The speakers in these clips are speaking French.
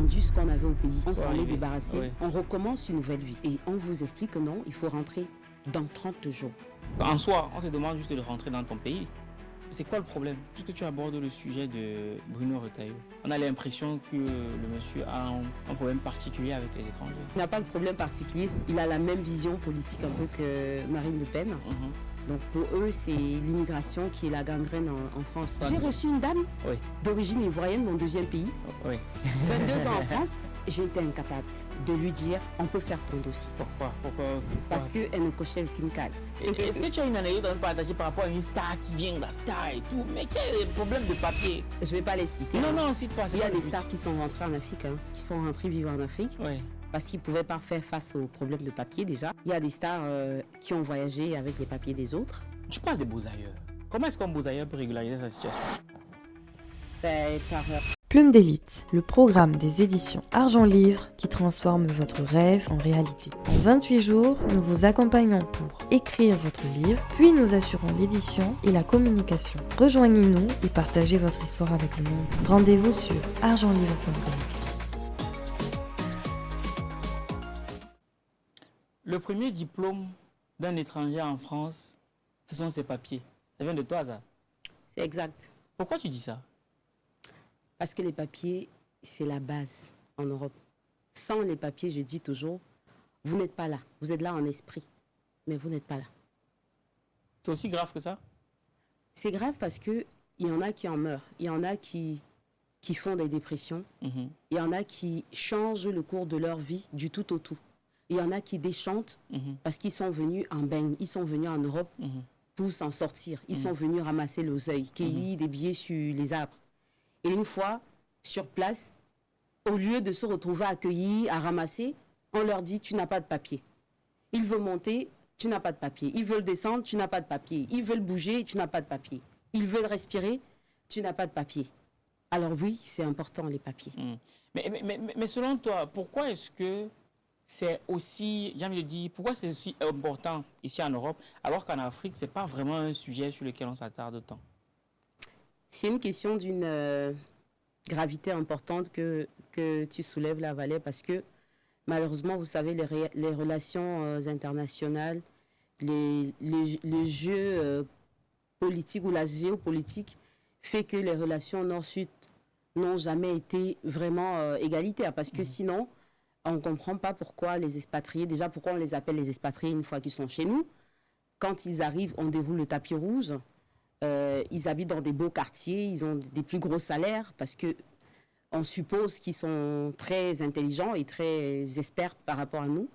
vendu ce qu'on avait au pays. On s'en est oui, débarrassé. oui. On recommence une nouvelle vie. Et on vous explique que non, il faut rentrer dans 30 jours. En soi, on te demande juste de rentrer dans ton pays. C'est quoi le problème? Puisque tu abordes le sujet de Bruno Retailleau, on a l'impression que le monsieur a un problème particulier avec les étrangers. Il n'a pas de problème particulier. Il a la même vision politique un peu que Marine Le Pen. Donc pour eux, c'est l'immigration qui est la gangrène en France. J'ai reçu une dame Oui. d'origine ivoirienne, mon deuxième pays, Oui. 22 ans en France. J'ai été incapable de lui dire on peut faire ton dossier. Pourquoi? Parce qu'elle ne cochait aucune case. Est-ce que tu as une anecdote à nous partager par rapport à une star qui vient, la star et tout, mais qui a des problèmes de papier? Je ne vais pas les citer. Non, cite pas. Il y a des stars qui sont rentrées en Afrique, qui sont rentrées vivre en Afrique. Oui. Parce qu'ils ne pouvaient pas faire face aux problèmes de papier déjà. Il y a des stars qui ont voyagé avec les papiers des autres. Tu parles des beaux-ailleurs. Comment est-ce qu'un beau-ailleurs peut régulariser sa situation? Par Plume d'élite, le programme des éditions Argent Livre qui transforme votre rêve en réalité. En 28 jours, nous vous accompagnons pour écrire votre livre, puis nous assurons l'édition et la communication. Rejoignez-nous et partagez votre histoire avec le monde. Rendez-vous sur argentlivre.com. Le premier diplôme d'un étranger en France, ce sont ses papiers. Ça vient de toi, ça? C'est exact. Pourquoi tu dis ça? Parce que les papiers, c'est la base en Europe. Sans les papiers, je dis toujours, vous n'êtes pas là. Vous êtes là en esprit, mais vous n'êtes pas là. C'est aussi grave que ça? C'est grave parce qu'il y en a qui en meurent. Il y en a qui font des dépressions. Il y en a qui changent le cours de leur vie du tout au tout. Il y en a qui déchantent parce qu'ils sont venus en baigne. Ils sont venus en Europe pour s'en sortir. Ils sont venus ramasser l'oseille, cueillir des billets sur les arbres. Et une fois sur place, au lieu de se retrouver accueillis, à ramasser, on leur dit « tu n'as pas de papier ». Ils veulent monter, tu n'as pas de papier. Ils veulent descendre, tu n'as pas de papier. Ils veulent bouger, tu n'as pas de papier. Ils veulent respirer, tu n'as pas de papier. Alors oui, c'est important les papiers. Mais selon toi, pourquoi est-ce que c'est aussi, j'ai envie de dire, pourquoi c'est aussi important ici en Europe, alors qu'en Afrique, ce n'est pas vraiment un sujet sur lequel on s'attarde tant? C'est une question d'une gravité importante que tu soulèves, la Valais, parce que malheureusement, vous savez, les relations internationales, les jeux politiques ou la géopolitique fait que les relations nord-sud n'ont jamais été vraiment égalitaires. Parce que sinon, on ne comprend pas pourquoi les expatriés, déjà pourquoi on les appelle les expatriés une fois qu'ils sont chez nous. Quand ils arrivent, on déroule le tapis rouge. Ils habitent dans des beaux quartiers, ils ont des plus gros salaires parce qu'on suppose qu'ils sont très intelligents et très experts par rapport à nous.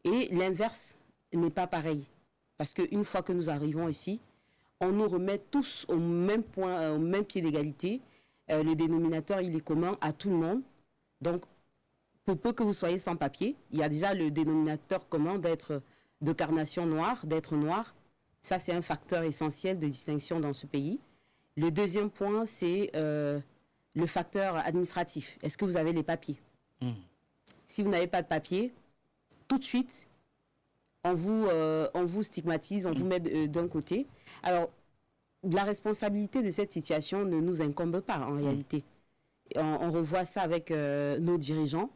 Et l'inverse n'est pas pareil. Parce qu'une fois que nous arrivons ici, on nous remet tous au même point, au même pied d'égalité. Le dénominateur, il est commun à tout le monde. Donc, pour peu que vous soyez sans papier, il y a déjà le dénominateur commun d'être de carnation noire, d'être noir. Ça, c'est un facteur essentiel de distinction dans ce pays. Le deuxième point, c'est le facteur administratif. Est-ce que vous avez les papiers? Si vous n'avez pas de papiers, tout de suite, on vous stigmatise, on vous met d'un côté. Alors, la responsabilité de cette situation ne nous incombe pas, en réalité. On revoit ça avec nos dirigeants.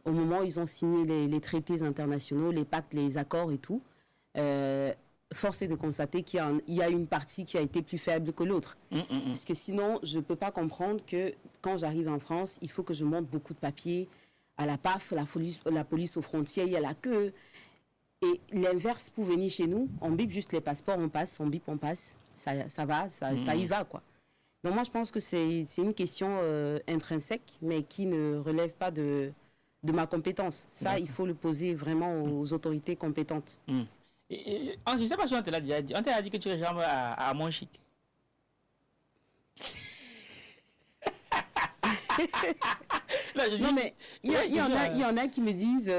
Au moment où ils ont signé les traités internationaux, les pactes, les accords et tout, force est de constater qu'il y a une partie qui a été plus faible que l'autre. Parce que sinon, je ne peux pas comprendre que quand j'arrive en France, il faut que je monte beaucoup de papiers à la PAF, la police aux frontières, il y a la queue. Et l'inverse, pour venir chez nous, on bip juste les passeports, on passe, on bip, on passe. Ça va, ça y va, quoi. Donc moi, je pense que c'est une question intrinsèque, mais qui ne relève pas de ma compétence. Ça, il faut le poser vraiment aux autorités compétentes. Je ne sais pas si on te l'a déjà dit. On t'a dit que tu ressembles à mon chic. Non, mais il y en a qui me disent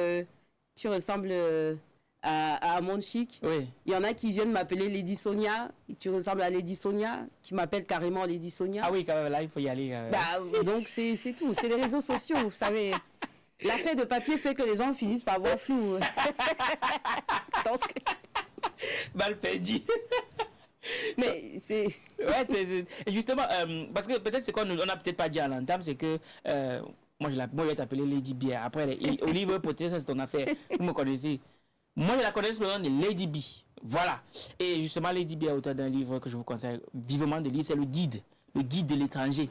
tu ressembles à mon chic. Oui. Il y en a qui viennent m'appeler Lady Sonia. Tu ressembles à Lady Sonia, qui m'appelle carrément Lady Sonia. Ah oui, quand même, là, il faut y aller. Donc, c'est tout. C'est les réseaux sociaux, vous savez. L'affaire de papier fait que les gens finissent par voir flou. Donc... Mal perdu. Mais c'est... Ouais, justement, parce que peut-être ce qu'on n'a peut-être pas dit à l'entame, c'est que Moi, je vais t'appeler Lady Bière. Après, Olive Poté, ça, c'est ton affaire. Vous me connaissez. Moi, je la connais sous le nom de Lady B. Voilà. Et justement, Lady B est auteur d'un livre que je vous conseille vivement de lire, c'est le guide de l'étranger.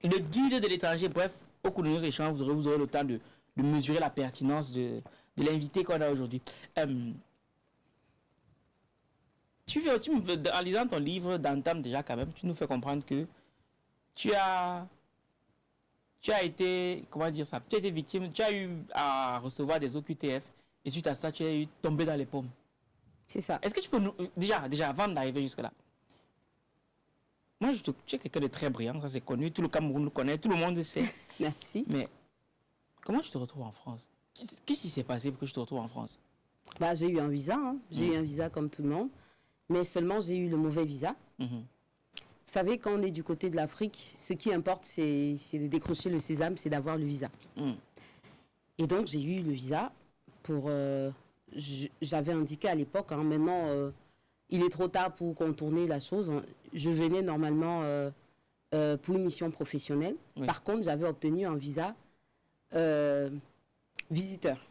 Le guide de l'étranger, bref, au cours de nos échanges, vous aurez le temps de mesurer la pertinence de l'invité qu'on a aujourd'hui. En lisant ton livre d'entame déjà quand même, tu nous fais comprendre que tu as été, comment dire ça, tu as été victime, tu as eu à recevoir des OQTF et suite à ça, tu as eu tombé dans les pommes. C'est ça. Est-ce que tu peux nous... Déjà, avant d'arriver jusque-là, moi, tu es quelqu'un de très brillant, ça c'est connu, tout le Cameroun le connaît, tout le monde le sait. Merci. Mais comment tu te retrouves en France? Qu'est-ce qui s'est passé pour que je te retrouve en France? Bah, j'ai eu un visa, hein. J'ai eu un visa comme tout le monde, mais seulement j'ai eu le mauvais visa. Vous savez, quand on est du côté de l'Afrique, ce qui importe, c'est de décrocher le sésame, c'est d'avoir le visa. Et donc, j'ai eu le visa pour... j'avais indiqué à l'époque, hein, maintenant, il est trop tard pour contourner la chose. Hein. Je venais normalement pour une mission professionnelle. Oui. Par contre, j'avais obtenu un visa visiteur.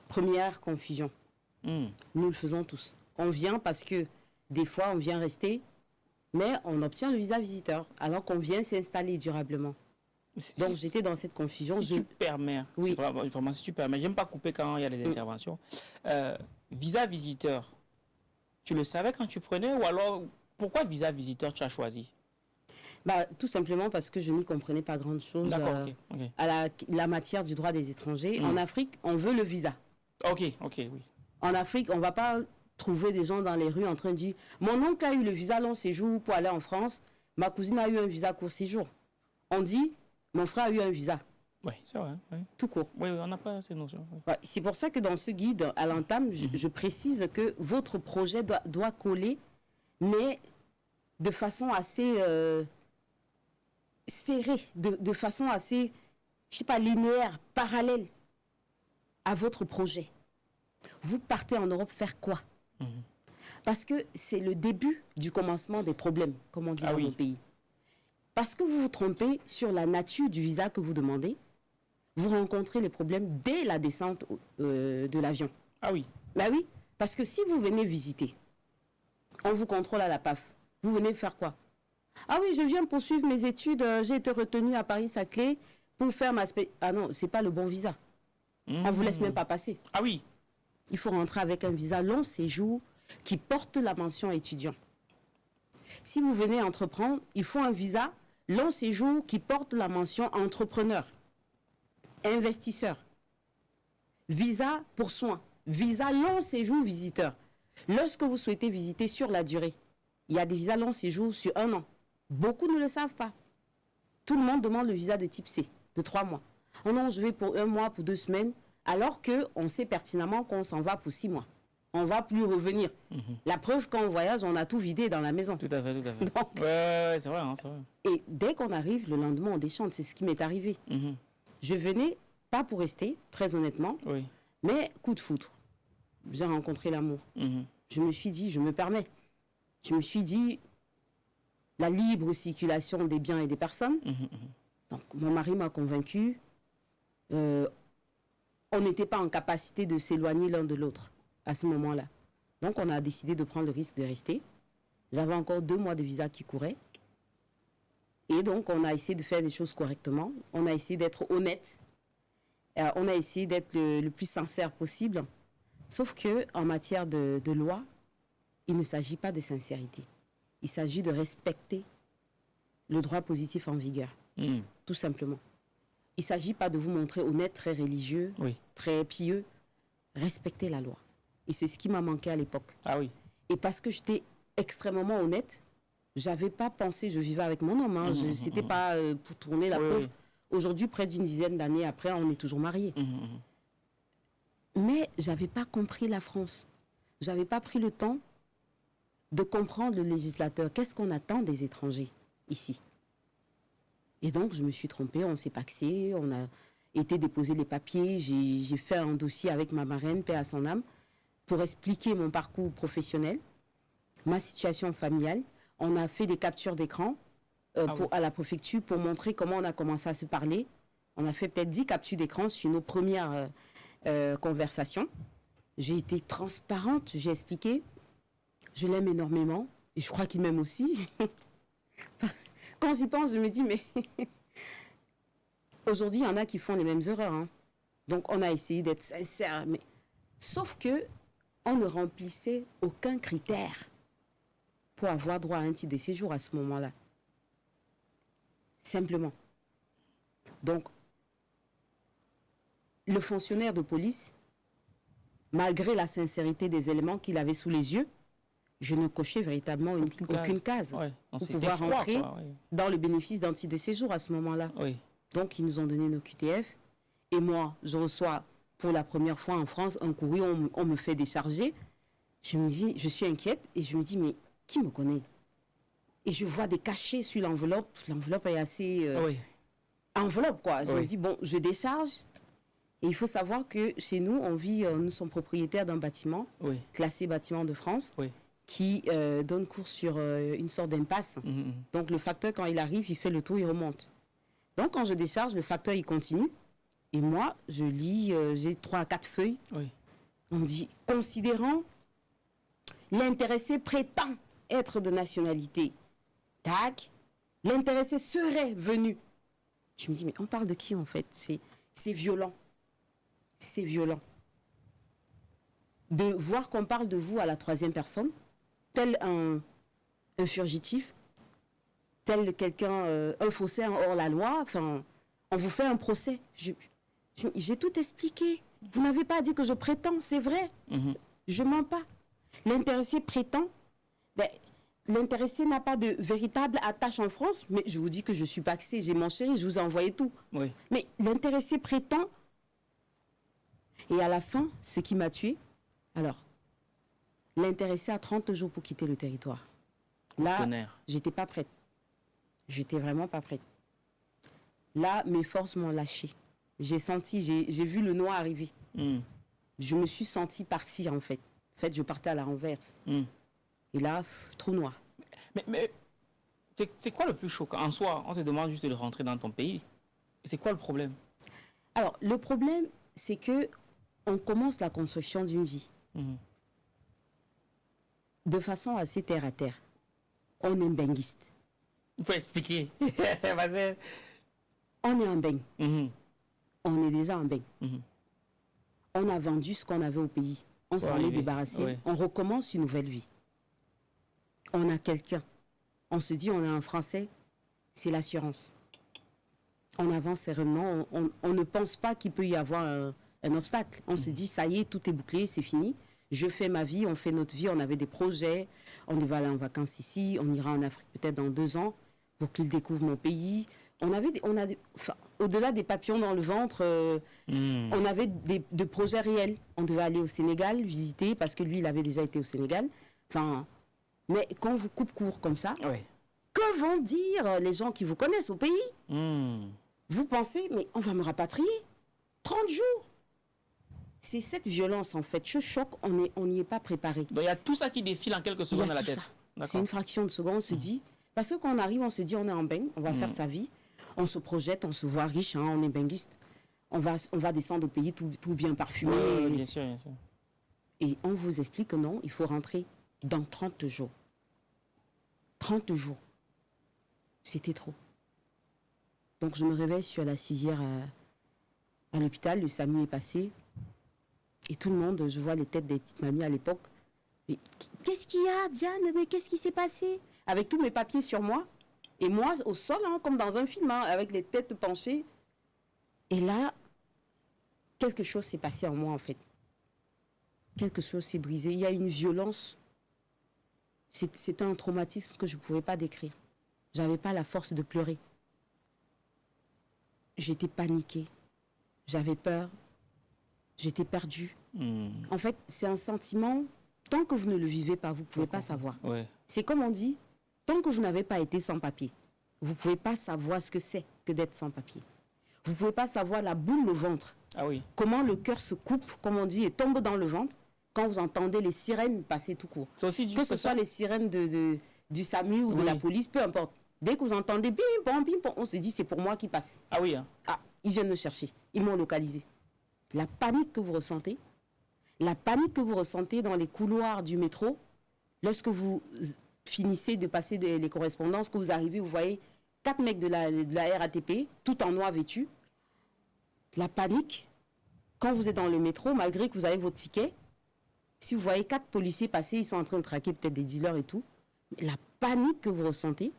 Première confusion. Nous le faisons tous. On vient parce que des fois, on vient rester, mais on obtient le visa visiteur, alors qu'on vient s'installer durablement. Donc, j'étais dans cette confusion. Si tu permets, oui. Vraiment, si tu permets, j'aime pas couper quand il y a des interventions. Visa visiteur, tu le savais quand tu prenais ou alors, pourquoi visa visiteur tu as choisi? Bah, tout simplement parce que je n'y comprenais pas grand-chose à la matière du droit des étrangers. En Afrique, on veut le visa. Oui. En Afrique, on ne va pas trouver des gens dans les rues en train de dire « Mon oncle a eu le visa long séjour pour aller en France, ma cousine a eu un visa court séjour. » On dit « Mon frère a eu un visa. » Oui, c'est vrai. Oui. Tout court. Oui, on n'a pas ces notions. Oui. Ouais, c'est pour ça que dans ce guide, à l'entame, je précise que votre projet doit coller, mais de façon assez serrée, de façon assez, je sais pas, linéaire, parallèle à votre projet. Vous partez en Europe faire quoi? Parce que c'est le début du commencement des problèmes, comme on dit dans mon pays. Parce que vous vous trompez sur la nature du visa que vous demandez, vous rencontrez les problèmes dès la descente de l'avion. Ah oui. Ben oui, parce que si vous venez visiter, on vous contrôle à la PAF. Vous venez faire quoi? Ah oui, je viens poursuivre mes études, j'ai été retenu à Paris-Saclay pour faire ma... Ah non, c'est pas le bon visa. On ne vous laisse même pas passer. Ah oui. Il faut rentrer avec un visa long séjour qui porte la mention étudiant. Si vous venez entreprendre, il faut un visa long séjour qui porte la mention entrepreneur, investisseur, visa pour soins, visa long séjour visiteur. Lorsque vous souhaitez visiter sur la durée, il y a des visas long séjour sur 1 an. Beaucoup ne le savent pas. Tout le monde demande le visa de type C, de 3 mois. Oh non, je vais pour 1 mois, pour 2 semaines, alors qu'on sait pertinemment qu'on s'en va pour 6 mois. On ne va plus revenir. La preuve, quand on voyage, on a tout vidé dans la maison. Tout à fait. Donc, ouais, c'est vrai, hein, c'est vrai. Et dès qu'on arrive, le lendemain, on déchante. C'est ce qui m'est arrivé. Je venais, pas pour rester, très honnêtement, mais coup de foudre. J'ai rencontré l'amour. Je me suis dit, je me permets. Je me suis dit, la libre circulation des biens et des personnes. Donc, mon mari m'a convaincu. On n'était pas en capacité de s'éloigner l'un de l'autre à ce moment-là. Donc, on a décidé de prendre le risque de rester. J'avais encore 2 mois de visa qui couraient. Et donc, on a essayé de faire des choses correctement. On a essayé d'être honnête. On a essayé d'être le plus sincère possible. Sauf qu'en matière de loi, il ne s'agit pas de sincérité. Il s'agit de respecter le droit positif en vigueur. Tout simplement. Il ne s'agit pas de vous montrer honnête, très religieux, très pieux. Respectez la loi. Et c'est ce qui m'a manqué à l'époque. Ah oui. Et parce que j'étais extrêmement honnête, je n'avais pas pensé, je vivais avec mon homme. Ce n'était pas pour tourner la preuve. Aujourd'hui, près d'une dizaine d'années après, on est toujours mariés. Mais je n'avais pas compris la France. Je n'avais pas pris le temps de comprendre le législateur. Qu'est-ce qu'on attend des étrangers ici? Et donc, je me suis trompée, on s'est paxé, on a été déposer les papiers, j'ai fait un dossier avec ma marraine, paix à son âme, pour expliquer mon parcours professionnel, ma situation familiale. On a fait des captures d'écran à la préfecture pour montrer comment on a commencé à se parler. On a fait peut-être 10 captures d'écran sur nos premières conversations. J'ai été transparente, j'ai expliqué. Je l'aime énormément et je crois qu'il m'aime aussi. Quand j'y pense, je me dis, mais aujourd'hui, il y en a qui font les mêmes erreurs. Hein. Donc, on a essayé d'être sincère. Mais... Sauf que on ne remplissait aucun critère pour avoir droit à un titre de séjour à ce moment-là. Simplement. Donc, le fonctionnaire de police, malgré la sincérité des éléments qu'il avait sous les yeux, je ne cochais véritablement aucune case Ouais. pour pouvoir rentrer dans le bénéfice d'un titre de séjour à ce moment-là. Oui. Donc, ils nous ont donné nos QTF. Et moi, je reçois pour la première fois en France un courrier, on me fait décharger. Je me dis, je suis inquiète et je me dis, mais qui me connaît? Et je vois des cachets sur l'enveloppe. L'enveloppe est assez... enveloppe, quoi. Je me dis, bon, je décharge. Et il faut savoir que chez nous, on vit, nous sommes propriétaires d'un bâtiment, classé bâtiment de France, qui donne cours sur une sorte d'impasse. Donc le facteur, quand il arrive, il fait le tour, il remonte. Donc quand je décharge, le facteur, il continue. Et moi, je lis, j'ai 3 à 4 feuilles. On me dit, considérant l'intéressé prétend être de nationalité, tac, l'intéressé serait venu. Je me dis, mais on parle de qui en fait? C'est violent. C'est violent. De voir qu'on parle de vous à la 3e personne, tel un fugitif, tel quelqu'un, un faussaire hors la loi, enfin, on vous fait un procès. J'ai tout expliqué. Vous n'avez pas dit que je prétends, c'est vrai. Je mens pas. L'intéressé prétend, ben, l'intéressé n'a pas de véritable attache en France, mais je vous dis que je suis paxée, j'ai mon chéri, je vous ai envoyé tout. Mais l'intéressé prétend, et à la fin, ce qui m'a tué, alors, l'intéressé a 30 jours pour quitter le territoire. Là, j'étais pas prête. J'étais vraiment pas prête. Là, mes forces m'ont lâché. J'ai senti, j'ai vu le noir arriver. Je me suis sentie partir, en fait. En fait, je partais à la renverse. Et là, trou noir. Mais c'est quoi le plus choquant? En soi, on te demande juste de rentrer dans ton pays. C'est quoi le problème? Alors, le problème, c'est que on commence la construction d'une vie de façon assez terre à terre. On est benguiste. Il faut expliquer. On est un beng. On est déjà un beng. On a vendu ce qu'on avait au pays. On s'en est débarrassé. On recommence une nouvelle vie. On a quelqu'un. On se dit, on a un Français, c'est l'assurance. On avance sereinement. On ne pense pas qu'il peut y avoir un obstacle. On se dit, ça y est, tout est bouclé, c'est fini. Je fais ma vie, on fait notre vie. On avait des projets. On va aller en vacances ici. On ira en Afrique peut-être dans 2 ans pour qu'il découvre mon pays. Au-delà des papillons dans le ventre, on avait des projets réels. On devait aller au Sénégal, visiter, parce que lui, il avait déjà été au Sénégal. Enfin, mais quand vous coupe court comme ça, que vont dire les gens qui vous connaissent au pays? Vous pensez, mais on va me rapatrier 30 jours. C'est cette violence, en fait. Ce choc, on n'y est pas préparé. Donc, il y a tout ça qui défile en quelques secondes dans la tête. C'est une fraction de seconde, on se dit. Parce que quand on arrive, on se dit, on est en beng, on va faire sa vie. On se projette, on se voit riche, hein, on est benguiste. On va descendre au pays tout bien parfumé. Bien sûr, bien sûr. Et on vous explique que non, il faut rentrer dans 30 jours. 30 jours. C'était trop. Donc je me réveille sur la civière à l'hôpital, le SAMU est passé. Et tout le monde, je vois les têtes des petites mamies à l'époque. Mais qu'est-ce qu'il y a, Diane? Mais qu'est-ce qui s'est passé? Avec tous mes papiers sur moi. Et moi, au sol, hein, comme dans un film, hein, avec les têtes penchées. Et là, quelque chose s'est passé en moi, en fait. Quelque chose s'est brisé. Il y a une violence. C'était un traumatisme que je ne pouvais pas décrire. Je n'avais pas la force de pleurer. J'étais paniquée. J'avais peur. J'étais perdue. En fait, c'est un sentiment, tant que vous ne le vivez pas, vous ne pouvez pas savoir. C'est comme on dit, tant que vous n'avez pas été sans papier, vous ne pouvez pas savoir ce que c'est que d'être sans papier. Vous ne pouvez pas savoir la boule au ventre. Comment le cœur se coupe, comme on dit, et tombe dans le ventre quand vous entendez les sirènes passer tout court. C'est aussi que ce soit les sirènes du SAMU ou de la police, peu importe. Dès que vous entendez bim, bam, on se dit c'est pour moi qui passe. Ah oui, hein. Ah, ils viennent me chercher. Ils m'ont localisé. La panique que vous ressentez, dans les couloirs du métro, lorsque vous finissez de passer les correspondances, que vous arrivez, vous voyez 4 mecs de la RATP, tout en noir vêtus. La panique, quand vous êtes dans le métro, malgré que vous avez votre ticket, si vous voyez 4 policiers passer, ils sont en train de traquer peut-être des dealers et tout. La panique que vous ressentez,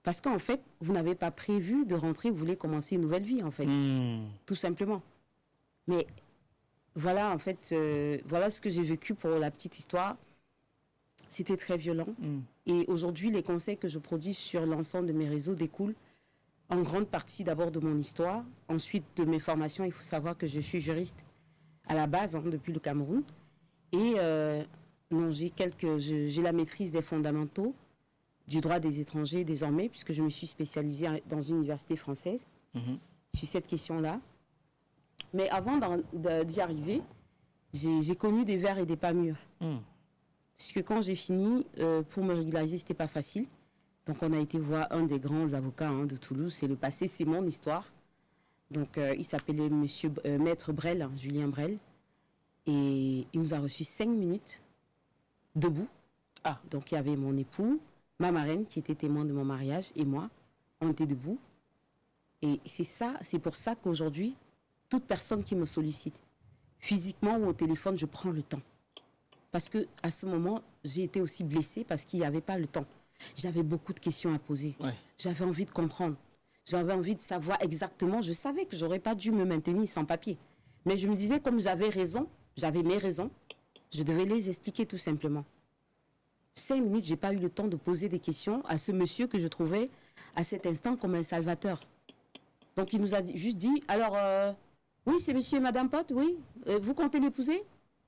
parce qu'en fait, vous n'avez pas prévu de rentrer, vous voulez commencer une nouvelle vie, en fait. Tout simplement. Mais voilà, en fait, voilà ce que j'ai vécu pour la petite histoire. C'était très violent. Et aujourd'hui, les conseils que je produis sur l'ensemble de mes réseaux découlent en grande partie d'abord de mon histoire, ensuite de mes formations. Il faut savoir que je suis juriste à la base, depuis le Cameroun. Et non, j'ai la maîtrise des fondamentaux du droit des étrangers désormais, puisque je me suis spécialisée dans une université française sur cette question-là. Mais avant d'y arriver, j'ai connu des vers et des pas mûrs. Parce que quand j'ai fini, pour me régulariser, c'était pas facile. Donc on a été voir un des grands avocats de Toulouse. C'est le passé, c'est mon histoire. Donc il s'appelait Maître Brel, Julien Brel. Et il nous a reçus 5 minutes debout. Donc il y avait mon époux, ma marraine qui était témoin de mon mariage et moi. On était debout. Et c'est pour ça qu'aujourd'hui, toute personne qui me sollicite, physiquement ou au téléphone, je prends le temps. Parce qu'à ce moment, j'ai été aussi blessée parce qu'il n'y avait pas le temps. J'avais beaucoup de questions à poser. Ouais. J'avais envie de comprendre. J'avais envie de savoir exactement. Je savais que je n'aurais pas dû me maintenir sans papier. Mais je me disais, comme j'avais raison, j'avais mes raisons, je devais les expliquer tout simplement. 5 minutes, je n'ai pas eu le temps de poser des questions à ce monsieur que je trouvais à cet instant comme un salvateur. Donc il nous a juste dit, alors, oui, c'est monsieur et madame Pot, oui, vous comptez l'épouser ?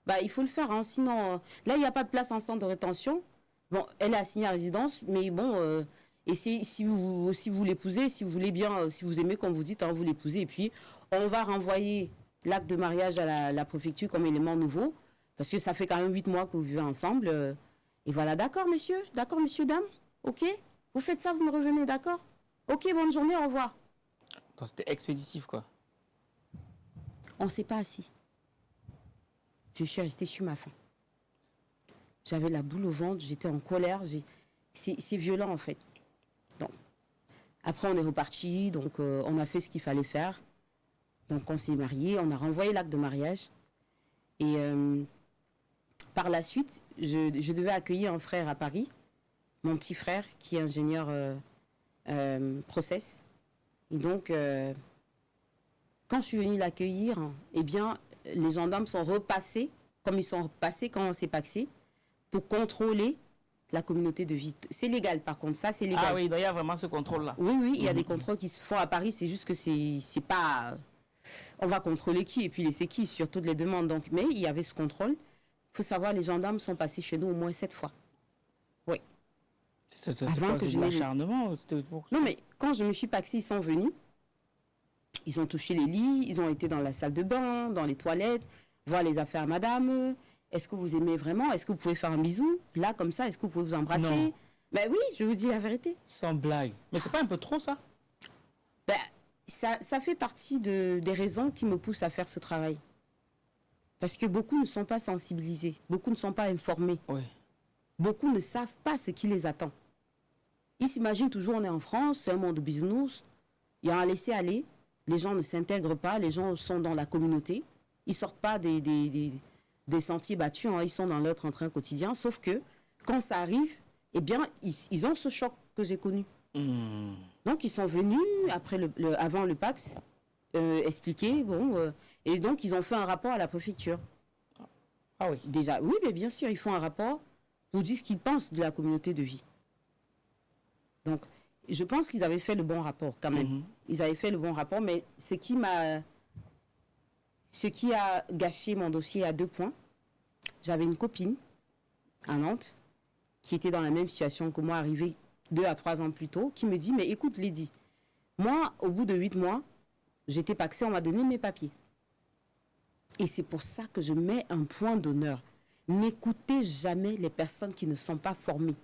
Bah, il faut le faire, sinon, là, il n'y a pas de place en centre de rétention. Bon, elle est assignée à résidence, mais bon, et si vous l'épousez, si vous voulez bien, si vous aimez, comme vous dites, vous l'épousez, et puis on va renvoyer l'acte de mariage à la préfecture comme élément nouveau, parce que ça fait quand même 8 mois que vous vivez ensemble. Et voilà, d'accord, monsieur, dame, ok, vous faites ça, vous me revenez, d'accord ? Ok, bonne journée, au revoir. Donc c'était expéditif, quoi. On ne s'est pas assis. Je suis restée sur ma faim. J'avais la boule au ventre, j'étais en colère. C'est violent, en fait. Donc, après, on est reparti, donc on a fait ce qu'il fallait faire. Donc, on s'est mariés, on a renvoyé l'acte de mariage. Et par la suite, je devais accueillir un frère à Paris, mon petit frère, qui est ingénieur process. Et donc, quand je suis venue l'accueillir, eh bien, les gendarmes sont repassés, comme ils sont repassés quand on s'est paxé, pour contrôler la communauté de vie. C'est légal, par contre, ça, c'est légal. Ah oui, donc il y a vraiment ce contrôle-là. Oui, il y a des contrôles qui se font à Paris, c'est juste que c'est pas... On va contrôler qui et puis laisser qui sur toutes les demandes. Donc, mais il y avait ce contrôle. Il faut savoir, les gendarmes sont passés chez nous au moins 7 fois. Oui. C'est de l'acharnement. Non, mais quand je me suis paxée, ils sont venus. Ils ont touché les lits, ils ont été dans la salle de bain, dans les toilettes, voir les affaires à madame. Est-ce que vous aimez vraiment ? Est-ce que vous pouvez faire un bisou ? Là, comme ça, est-ce que vous pouvez vous embrasser ? Non. Ben oui, je vous dis la vérité. Sans blague. Mais c'est pas un peu trop, ça ? Ben, ça fait partie des raisons qui me poussent à faire ce travail. Parce que beaucoup ne sont pas sensibilisés, beaucoup ne sont pas informés. Oui. Beaucoup ne savent pas ce qui les attend. Ils s'imaginent toujours, on est en France, c'est un monde de bisounours. Il y a un laisser-aller. Les gens ne s'intègrent pas, les gens sont dans la communauté. Ils ne sortent pas des sentiers battus, ils sont dans leur train quotidien. Sauf que, quand ça arrive, eh bien, ils ont ce choc que j'ai connu. Donc, ils sont venus, avant le Pax, expliquer, et donc, ils ont fait un rapport à la préfecture. Ah oui. Déjà, oui, mais bien sûr, ils font un rapport pour dire ce qu'ils pensent de la communauté de vie. Donc, je pense qu'ils avaient fait le bon rapport, quand même. Ils avaient fait le bon rapport, mais ce qui a gâché mon dossier à 2 points, j'avais une copine à Nantes qui était dans la même situation que moi, arrivée 2 à 3 ans plus tôt, qui me dit, mais écoute Lydie, moi, au bout de 8 mois, j'étais paxée, on m'a donné mes papiers. Et c'est pour ça que je mets un point d'honneur. N'écoutez jamais les personnes qui ne sont pas formées.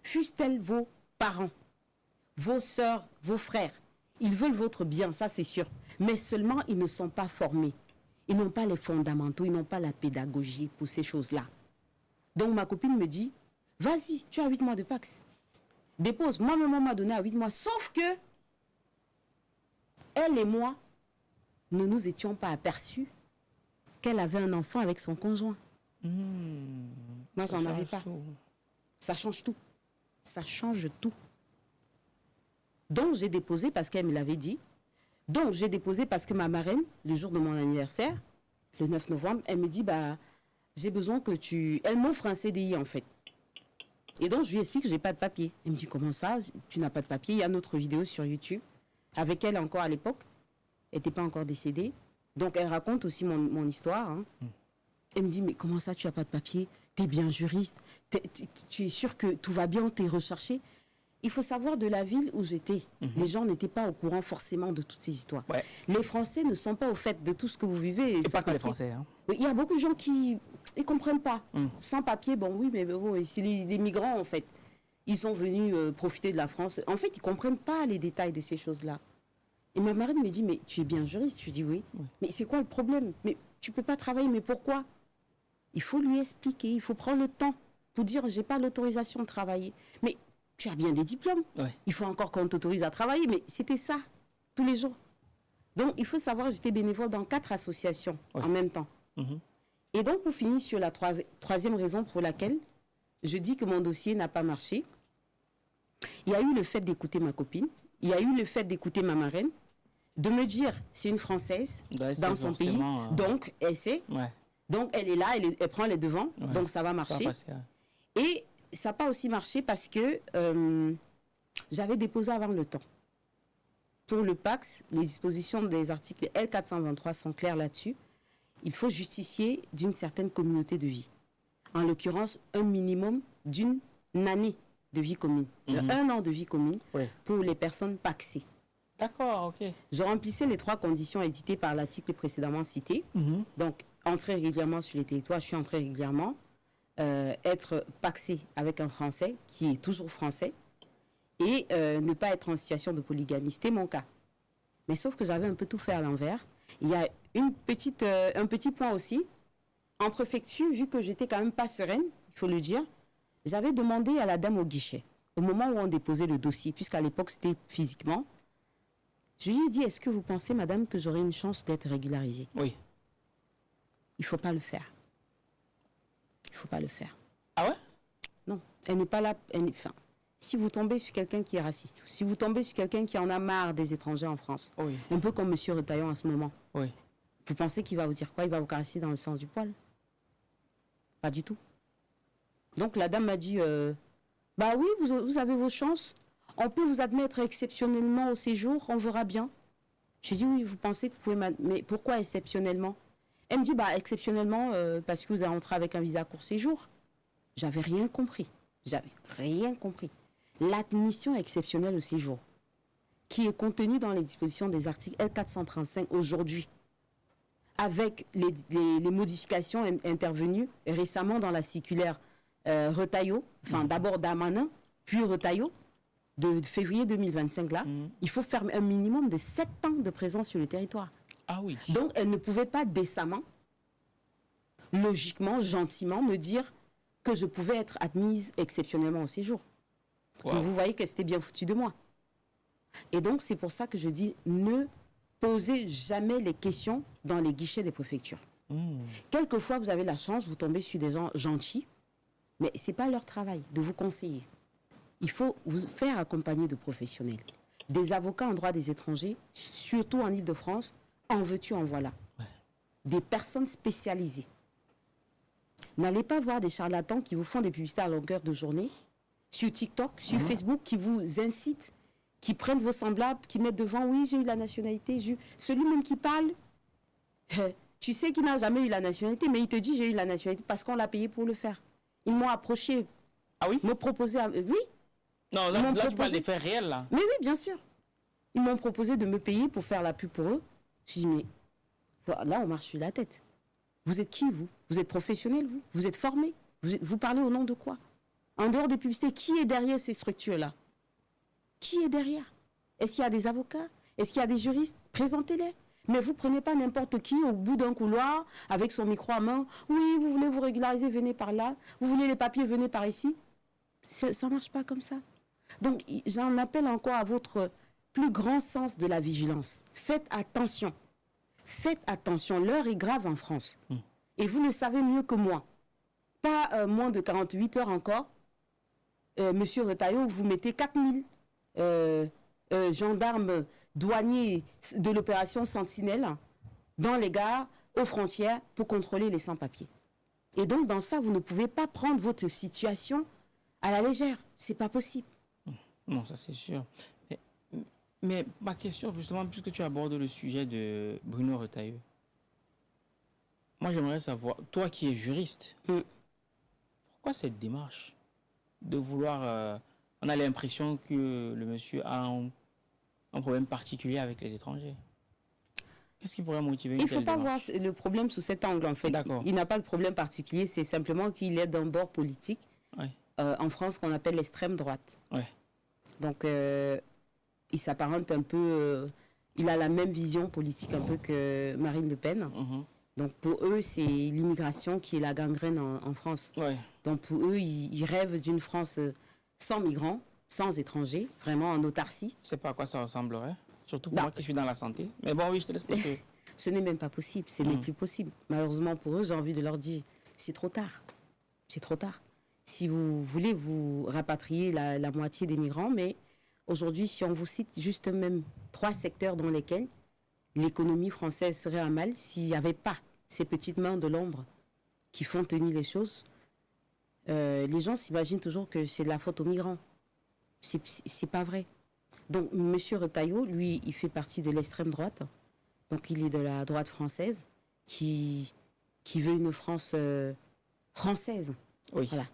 Fussent-elles vos parents. vos sœurs, vos frères, ils veulent votre bien, ça c'est sûr. Mais seulement, ils ne sont pas formés. Ils n'ont pas les fondamentaux, ils n'ont pas la pédagogie pour ces choses-là. Donc ma copine me dit, vas-y, tu as 8 mois de Pax. Dépose. Moi, maman m'a donné à 8 mois. Sauf que, elle et moi, ne nous étions pas aperçus qu'elle avait un enfant avec son conjoint. Moi, j'en avais pas. Ça change tout. Ça change tout. Donc, j'ai déposé parce qu'elle me l'avait dit. Donc, j'ai déposé parce que ma marraine, le jour de mon anniversaire, le 9 novembre, elle me dit, bah, j'ai besoin que tu... Elle m'offre un CDI, en fait. Et donc, je lui explique que je n'ai pas de papier. Elle me dit, comment ça, tu n'as pas de papier? Il y a notre vidéo sur YouTube, avec elle encore à l'époque. Elle n'était pas encore décédée. Donc, elle raconte aussi mon histoire. Hein. Elle me dit, mais comment ça, tu n'as pas de papier? Tu es bien juriste? Tu es sûr que tout va bien? Tu es recherché? Il faut savoir de la ville où j'étais. Les gens n'étaient pas au courant forcément de toutes ces histoires. Ouais. Les Français ne sont pas au fait de tout ce que vous vivez. Et pas que les Français. Hein. Il y a beaucoup de gens qui ne comprennent pas. Sans papier, bon oui, mais bon, c'est les migrants en fait. Ils sont venus profiter de la France. En fait, ils ne comprennent pas les détails de ces choses-là. Et ma marraine me dit, mais tu es bien juriste? Je dis oui. Mais c'est quoi le problème? Mais tu ne peux pas travailler, mais pourquoi? Il faut lui expliquer, il faut prendre le temps pour dire, je n'ai pas l'autorisation de travailler. Mais tu as bien des diplômes. Ouais. Il faut encore qu'on t'autorise à travailler. Mais c'était ça, tous les jours. Donc, il faut savoir, j'étais bénévole dans 4 associations en même temps. Et donc, pour finir sur la troisième raison pour laquelle je dis que mon dossier n'a pas marché, il y a eu le fait d'écouter ma copine, il y a eu le fait d'écouter ma marraine, de me dire, c'est une Française dans son pays, donc elle sait, donc elle est là, elle prend les devants, donc ça va marcher. Et ça n'a pas aussi marché parce que j'avais déposé avant le temps. Pour le Pax, les dispositions des articles L423 sont claires là-dessus. Il faut justifier d'une certaine communauté de vie. En l'occurrence, un minimum d'une année de vie commune, un an de vie commune pour les personnes paxées. D'accord, ok. Je remplissais les 3 conditions éditées par l'article précédemment cité. Donc, entrer régulièrement sur les territoires, je suis entrée régulièrement. Être paxé avec un Français qui est toujours français et ne pas être en situation de polygamie. C'était mon cas. Mais sauf que j'avais un peu tout fait à l'envers. Il y a un petit point aussi. En préfecture, vu que j'étais quand même pas sereine, il faut le dire, j'avais demandé à la dame au guichet, au moment où on déposait le dossier, puisqu'à l'époque c'était physiquement, je lui ai dit, est-ce que vous pensez, madame, que j'aurai une chance d'être régularisée? Oui. Il ne faut pas le faire. Il ne faut pas le faire. Ah ouais? Non, elle n'est pas là. Enfin, si vous tombez sur quelqu'un qui est raciste, si vous tombez sur quelqu'un qui en a marre des étrangers en France, un peu comme M. Retaillon en ce moment, vous pensez qu'il va vous dire quoi? Il va vous caresser dans le sens du poil? Pas du tout. Donc la dame m'a dit, bah oui, vous avez vos chances. On peut vous admettre exceptionnellement au séjour, on verra bien. J'ai dit, oui, vous pensez que vous pouvez m'admettre. Mais pourquoi exceptionnellement? Elle me dit, bah, exceptionnellement, parce que vous allez entrer avec un visa court séjour. J'avais rien compris. J'avais rien compris. L'admission exceptionnelle au séjour, qui est contenue dans les dispositions des articles L435 aujourd'hui, avec les modifications intervenues récemment dans la circulaire Retailleau, enfin d'abord Darmanin, puis Retailleau, de février 2025 là, il faut faire un minimum de 7 ans de présence sur le territoire. Ah oui. Donc, elle ne pouvait pas décemment, logiquement, gentiment me dire que je pouvais être admise exceptionnellement au séjour. Wow. Donc, vous voyez que c'était bien foutu de moi. Et donc, c'est pour ça que je dis, ne posez jamais les questions dans les guichets des préfectures. Quelquefois, vous avez la chance, vous tombez sur des gens gentils, mais ce n'est pas leur travail de vous conseiller. Il faut vous faire accompagner de professionnels. Des avocats en droit des étrangers, surtout en Île-de-France, en veux-tu, en voilà. Des personnes spécialisées. N'allez pas voir des charlatans qui vous font des publicités à longueur de journée, sur TikTok, sur Facebook, qui vous incitent, qui prennent vos semblables, qui mettent devant, oui, j'ai eu la nationalité. Celui même qui parle, tu sais qu'il n'a jamais eu la nationalité, mais il te dit, j'ai eu la nationalité parce qu'on l'a payé pour le faire. Ils m'ont approché. Ah oui? Me proposer... Oui. Non, là tu parles des faits réels, là. Mais oui, bien sûr. Ils m'ont proposé de me payer pour faire la pub pour eux. Je dis, mais là, on marche sur la tête. Vous êtes qui, vous? Vous êtes professionnel, vous? Vous êtes formé? Vous parlez au nom de quoi? En dehors des publicités, qui est derrière ces structures-là? Qui est derrière? Est-ce qu'il y a des avocats? Est-ce qu'il y a des juristes? Présentez-les. Mais vous ne prenez pas n'importe qui au bout d'un couloir avec son micro à main. Oui, vous voulez vous régulariser, venez par là. Vous voulez les papiers, venez par ici. Ça ne marche pas comme ça. Donc, j'en appelle encore à votre plus grand sens de la vigilance. Faites attention. Faites attention. L'heure est grave en France. Et vous le savez mieux que moi. Pas moins de 48 heures encore. Monsieur Retailleau, vous mettez 4000 gendarmes douaniers de l'opération Sentinelle dans les gares, aux frontières, pour contrôler les sans-papiers. Et donc, dans ça, vous ne pouvez pas prendre votre situation à la légère. C'est pas possible. Non, ça c'est sûr. Mais ma question, justement, puisque tu abordes le sujet de Bruno Retailleau, moi j'aimerais savoir, toi qui es juriste, pourquoi cette démarche de vouloir... on a l'impression que le monsieur a un problème particulier avec les étrangers. Qu'est-ce qui pourrait motiver une telle démarche? Il ne faut pas voir le problème sous cet angle, en fait. Il n'a pas de problème particulier, c'est simplement qu'il est d'un bord politique, en France, qu'on appelle l'extrême droite. Donc, il s'apparente un peu... il a la même vision politique un peu que Marine Le Pen. Donc, pour eux, c'est l'immigration qui est la gangrène en France. Donc, pour eux, ils rêvent d'une France sans migrants, sans étrangers, vraiment en autarcie. Je ne sais pas à quoi ça ressemblerait, surtout pour moi qui suis dans la santé. Mais bon, oui, je te laisse dire. Ce n'est même pas possible, ce n'est plus possible. Malheureusement pour eux, j'ai envie de leur dire, c'est trop tard. C'est trop tard. Si vous voulez, vous rapatrier la moitié des migrants, mais aujourd'hui, si on vous cite juste même 3 secteurs dans lesquels l'économie française serait à mal, s'il n'y avait pas ces petites mains de l'ombre qui font tenir les choses, les gens s'imaginent toujours que c'est de la faute aux migrants. C'est pas vrai. Donc, M. Retailleau, lui, il fait partie de l'extrême droite. Donc, il est de la droite française qui veut une France française. Voilà.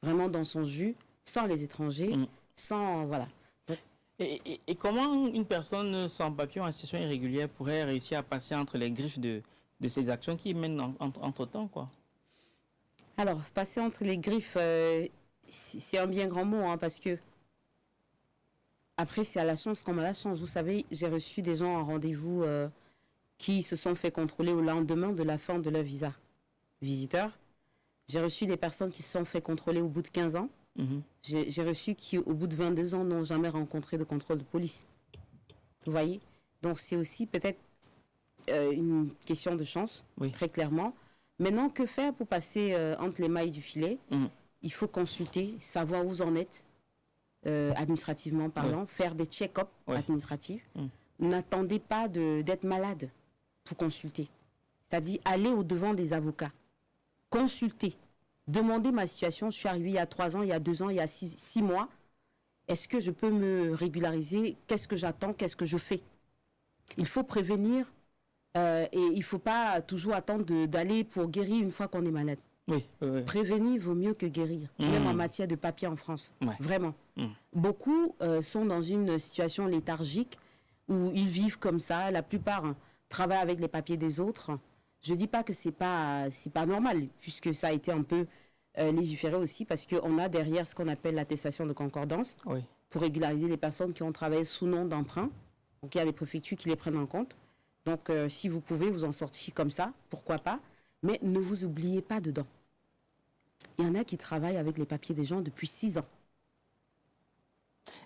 Vraiment dans son jus, sans les étrangers, sans... Voilà. Donc, et comment une personne sans papier ou en situation irrégulière pourrait réussir à passer entre les griffes de ces actions qui mènent entre-temps, quoi? Alors, passer entre les griffes, c'est un bien grand mot, hein, parce que après, c'est à la chance comme à la chance. Vous savez, j'ai reçu des gens en rendez-vous qui se sont fait contrôler au lendemain de la fin de leur visa visiteur. J'ai reçu des personnes qui se sont fait contrôler au bout de 15 ans. J'ai reçu qui, au bout de 22 ans, n'ont jamais rencontré de contrôle de police. Vous voyez? Donc, c'est aussi peut-être une question de chance, très clairement. Maintenant, que faire pour passer entre les mailles du filet? Il faut consulter, savoir où vous en êtes, administrativement parlant, faire des check-ups administratifs. N'attendez pas d'être malade pour consulter. C'est-à-dire, aller au-devant des avocats. Consulter. Demandez ma situation. Je suis arrivée il y a 3 ans, il y a 2 ans, il y a 6 mois. Est-ce que je peux me régulariser? Qu'est-ce que j'attends? Qu'est-ce que je fais? Il faut prévenir et il ne faut pas toujours attendre d'aller pour guérir une fois qu'on est malade. Prévenir vaut mieux que guérir, même en matière de papier en France. Vraiment. Beaucoup sont dans une situation léthargique où ils vivent comme ça. La plupart travaillent avec les papiers des autres. Je ne dis pas que c'est pas normal, puisque ça a été un peu légiféré aussi, parce qu'on a derrière ce qu'on appelle l'attestation de concordance pour régulariser les personnes qui ont travaillé sous nom d'emprunt. Donc il y a des préfectures qui les prennent en compte. Donc si vous pouvez vous en sortir comme ça, pourquoi pas. Mais ne vous oubliez pas dedans. Il y en a qui travaillent avec les papiers des gens depuis 6 ans.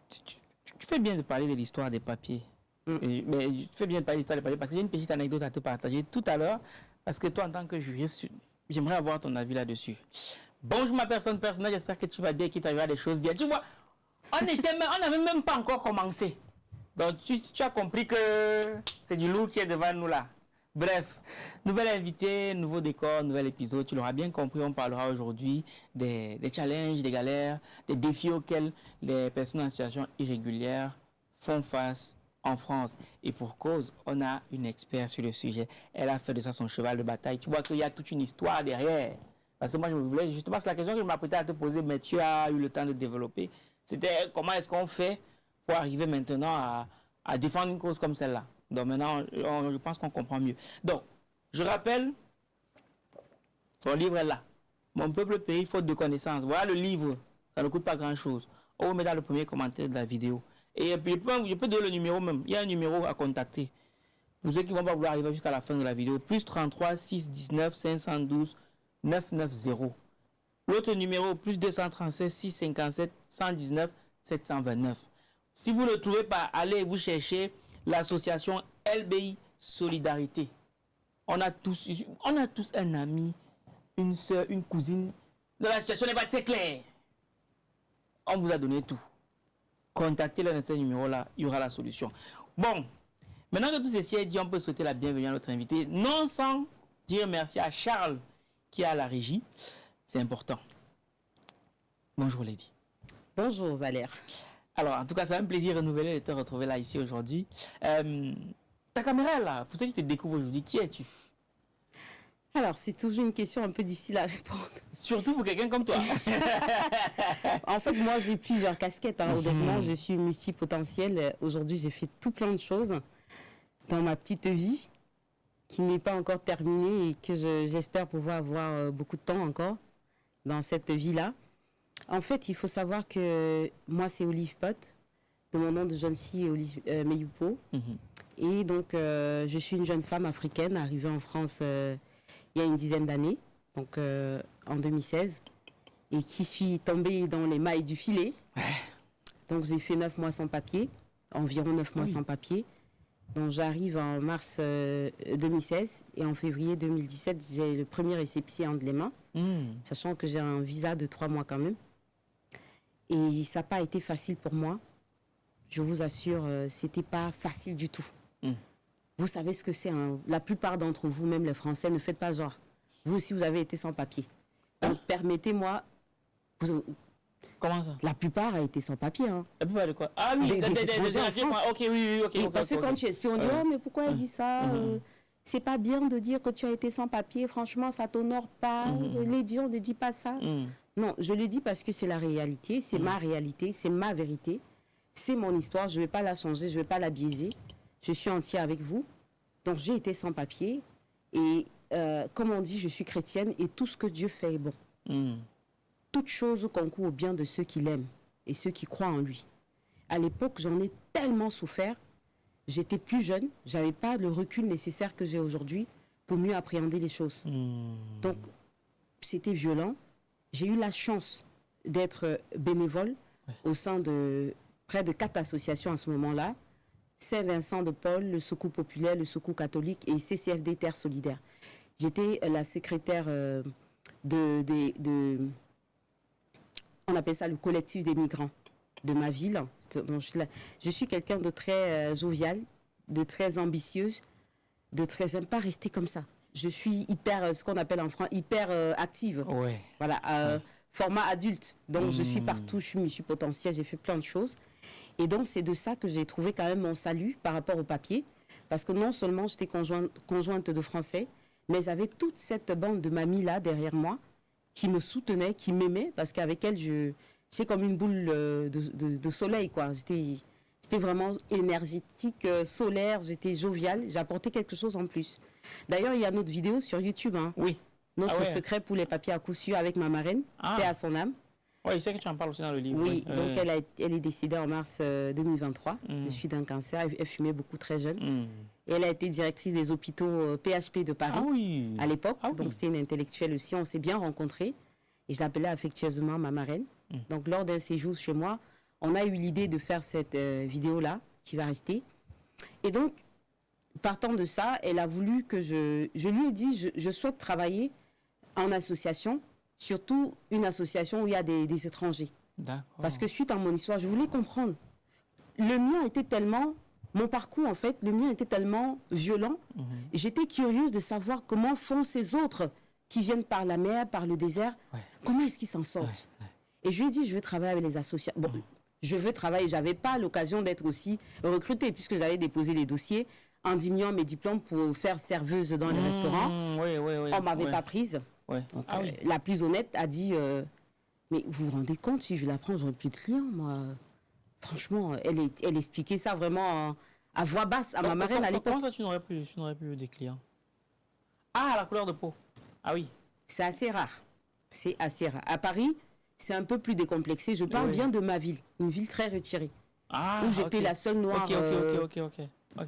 Tu fais bien de parler de l'histoire des papiers. Mais tu fais bien de parler de l'histoire des papiers parce que j'ai une petite anecdote à te partager tout à l'heure. Parce que toi, en tant que juriste, j'aimerais avoir ton avis là-dessus. Bonjour ma personne personnelle, j'espère que tu vas bien, qu'il t'arrivera des choses bien. Tu vois, on n'avait même pas encore commencé. Donc tu as compris que c'est du lourd qui est devant nous là. Bref, nouvel invité, nouveau décor, nouvel épisode. Tu l'auras bien compris, on parlera aujourd'hui des challenges, des galères, des défis auxquels les personnes en situation irrégulière font face en France. Et pour cause, on a une experte sur le sujet. Elle a fait de ça son cheval de bataille. Tu vois qu'il y a toute une histoire derrière. Parce que moi, je voulais justement, c'est la question que je m'apprêtais à te poser, mais tu as eu le temps de développer. C'était comment est-ce qu'on fait pour arriver maintenant à défendre une cause comme celle-là. Donc maintenant, je pense qu'on comprend mieux. Donc, je rappelle, son livre est là. Mon peuple, pays, faute de connaissances. Voilà le livre. Ça ne coûte pas grand-chose. On vous met dans le premier commentaire de la vidéo. Et puis, je peux donner le numéro même. Il y a un numéro à contacter. Pour ceux qui ne vont pas vouloir arriver jusqu'à la fin de la vidéo, plus 33 619 512 990. L'autre numéro, plus 236 657 119 729. Si vous ne le trouvez pas, allez vous chercher l'association LBI Solidarité. On a tous un ami, une soeur, une cousine, dont la situation n'est pas très claire. On vous a donné tout. Contactez-le dans ce numéro-là, il y aura la solution. Bon, maintenant que tout ceci est dit, on peut souhaiter la bienvenue à notre invité, non sans dire merci à Charles qui est à la régie. C'est important. Bonjour Lady. Bonjour Valère. Alors, en tout cas, c'est un plaisir renouvelé de te retrouver là, ici, aujourd'hui. Ta caméra, là, pour ceux qui te découvrent aujourd'hui, qui es-tu? Alors, c'est toujours une question un peu difficile à répondre. Surtout pour quelqu'un comme toi. En fait, moi, j'ai plusieurs casquettes. Honnêtement, je suis multipotentielle. Aujourd'hui, j'ai fait tout plein de choses dans ma petite vie qui n'est pas encore terminée et que j'espère pouvoir avoir beaucoup de temps encore dans cette vie-là. En fait, il faut savoir que moi, c'est Olive Pot, de mon nom de jeune fille, Olive Meyupo. Et donc, je suis une jeune femme africaine arrivée en France il y a une dizaine d'années, donc en 2016, et qui suis tombée dans les mailles du filet. Donc, j'ai fait 9 mois sans papier, environ 9 mois sans papier. Donc, j'arrive en mars 2016 et en février 2017, j'ai le premier récépissé entre les mains, sachant que j'ai un visa de 3 mois quand même. Et ça n'a pas été facile pour moi. Je vous assure, c'était pas facile du tout. Vous savez ce que c'est. La plupart d'entre vous, même les Français, ne faites pas genre. Vous aussi, vous avez été sans papier. Donc, permettez-moi... Comment ça? La plupart a été sans papier. La plupart de quoi? Ah oui, des étrangers en France. Ok, oui, ok. Parce que quand tu expliques, on dit, oh, mais pourquoi elle dit ça c'est pas bien de dire que tu as été sans papier. Franchement, ça t'honore pas. Lady, on ne dit pas ça. Non, je le dis parce que c'est la réalité. C'est ma réalité. C'est ma vérité. C'est mon histoire. Je ne vais pas la changer. Je ne vais pas la biaiser. Je suis entière avec vous. Donc, j'ai été sans papier. Et comme on dit, je suis chrétienne et tout ce que Dieu fait est bon. Toute chose concourt au bien de ceux qui l'aiment et ceux qui croient en lui. À l'époque, j'en ai tellement souffert. J'étais plus jeune. Je n'avais pas le recul nécessaire que j'ai aujourd'hui pour mieux appréhender les choses. Donc, c'était violent. J'ai eu la chance d'être bénévole au sein de près de 4 associations à ce moment-là. Saint-Vincent de Paul, le Secours populaire, le Secours catholique et CCFD Terre solidaire. J'étais la secrétaire on appelle ça le collectif des migrants de ma ville. Donc, je suis quelqu'un de très jovial, de très ambitieuse, de très... J'aime pas rester comme ça. Je suis hyper, ce qu'on appelle en France, hyper active. Voilà, format adulte. Donc, je suis partout, je suis multipotentielle, j'ai fait plein de choses. Et donc, c'est de ça que j'ai trouvé quand même mon salut par rapport au papier. Parce que non seulement j'étais conjointe de Français, mais j'avais toute cette bande de mamies là derrière moi qui me soutenait, qui m'aimait, parce qu'avec elle, j'étais comme une boule de soleil, quoi. J'étais vraiment énergétique, solaire, j'étais joviale, j'apportais quelque chose en plus. D'ailleurs, il y a notre vidéo sur YouTube. Oui. Notre secret pour les papiers à coup sûr avec ma marraine, paix à son âme. Oui, je sais que tu en parles aussi dans le livre. Oui, donc elle est décédée en mars 2023, de suite d'un cancer. Elle fumait beaucoup très jeune. Et elle a été directrice des hôpitaux PHP de Paris à l'époque. Donc c'était une intellectuelle aussi. On s'est bien rencontrés. Et je l'appelais affectueusement ma marraine. Donc lors d'un séjour chez moi, on a eu l'idée de faire cette vidéo-là qui va rester. Et donc, partant de ça, elle a voulu que je lui ai dit, je souhaite travailler en association, surtout une association où il y a des étrangers. Parce que suite à mon histoire, je voulais comprendre. Le mien était tellement... Mon parcours, en fait, le mien était tellement violent. J'étais curieuse de savoir comment font ces autres qui viennent par la mer, par le désert. Comment est-ce qu'ils s'en sortent? Et je lui ai dit, je veux travailler avec les associations. Bon, je veux travailler. Je n'avais pas l'occasion d'être aussi recrutée puisque j'avais déposé les dossiers en diminuant mes diplômes pour faire serveuse dans les restaurants. On ne m'avait pas prise. Donc, la plus honnête a dit, mais vous vous rendez compte, si je la prends, j'aurai plus de clients, moi. Franchement, elle expliquait ça vraiment à voix basse à ma marraine à l'époque. Comment ça, tu n'aurais plus des clients? Ah, la couleur de peau. Ah oui. C'est assez rare. C'est assez rare. À Paris, c'est un peu plus décomplexé. Je parle bien de ma ville, une ville très retirée. Ah, où j'étais ok. la seule noire. Ok.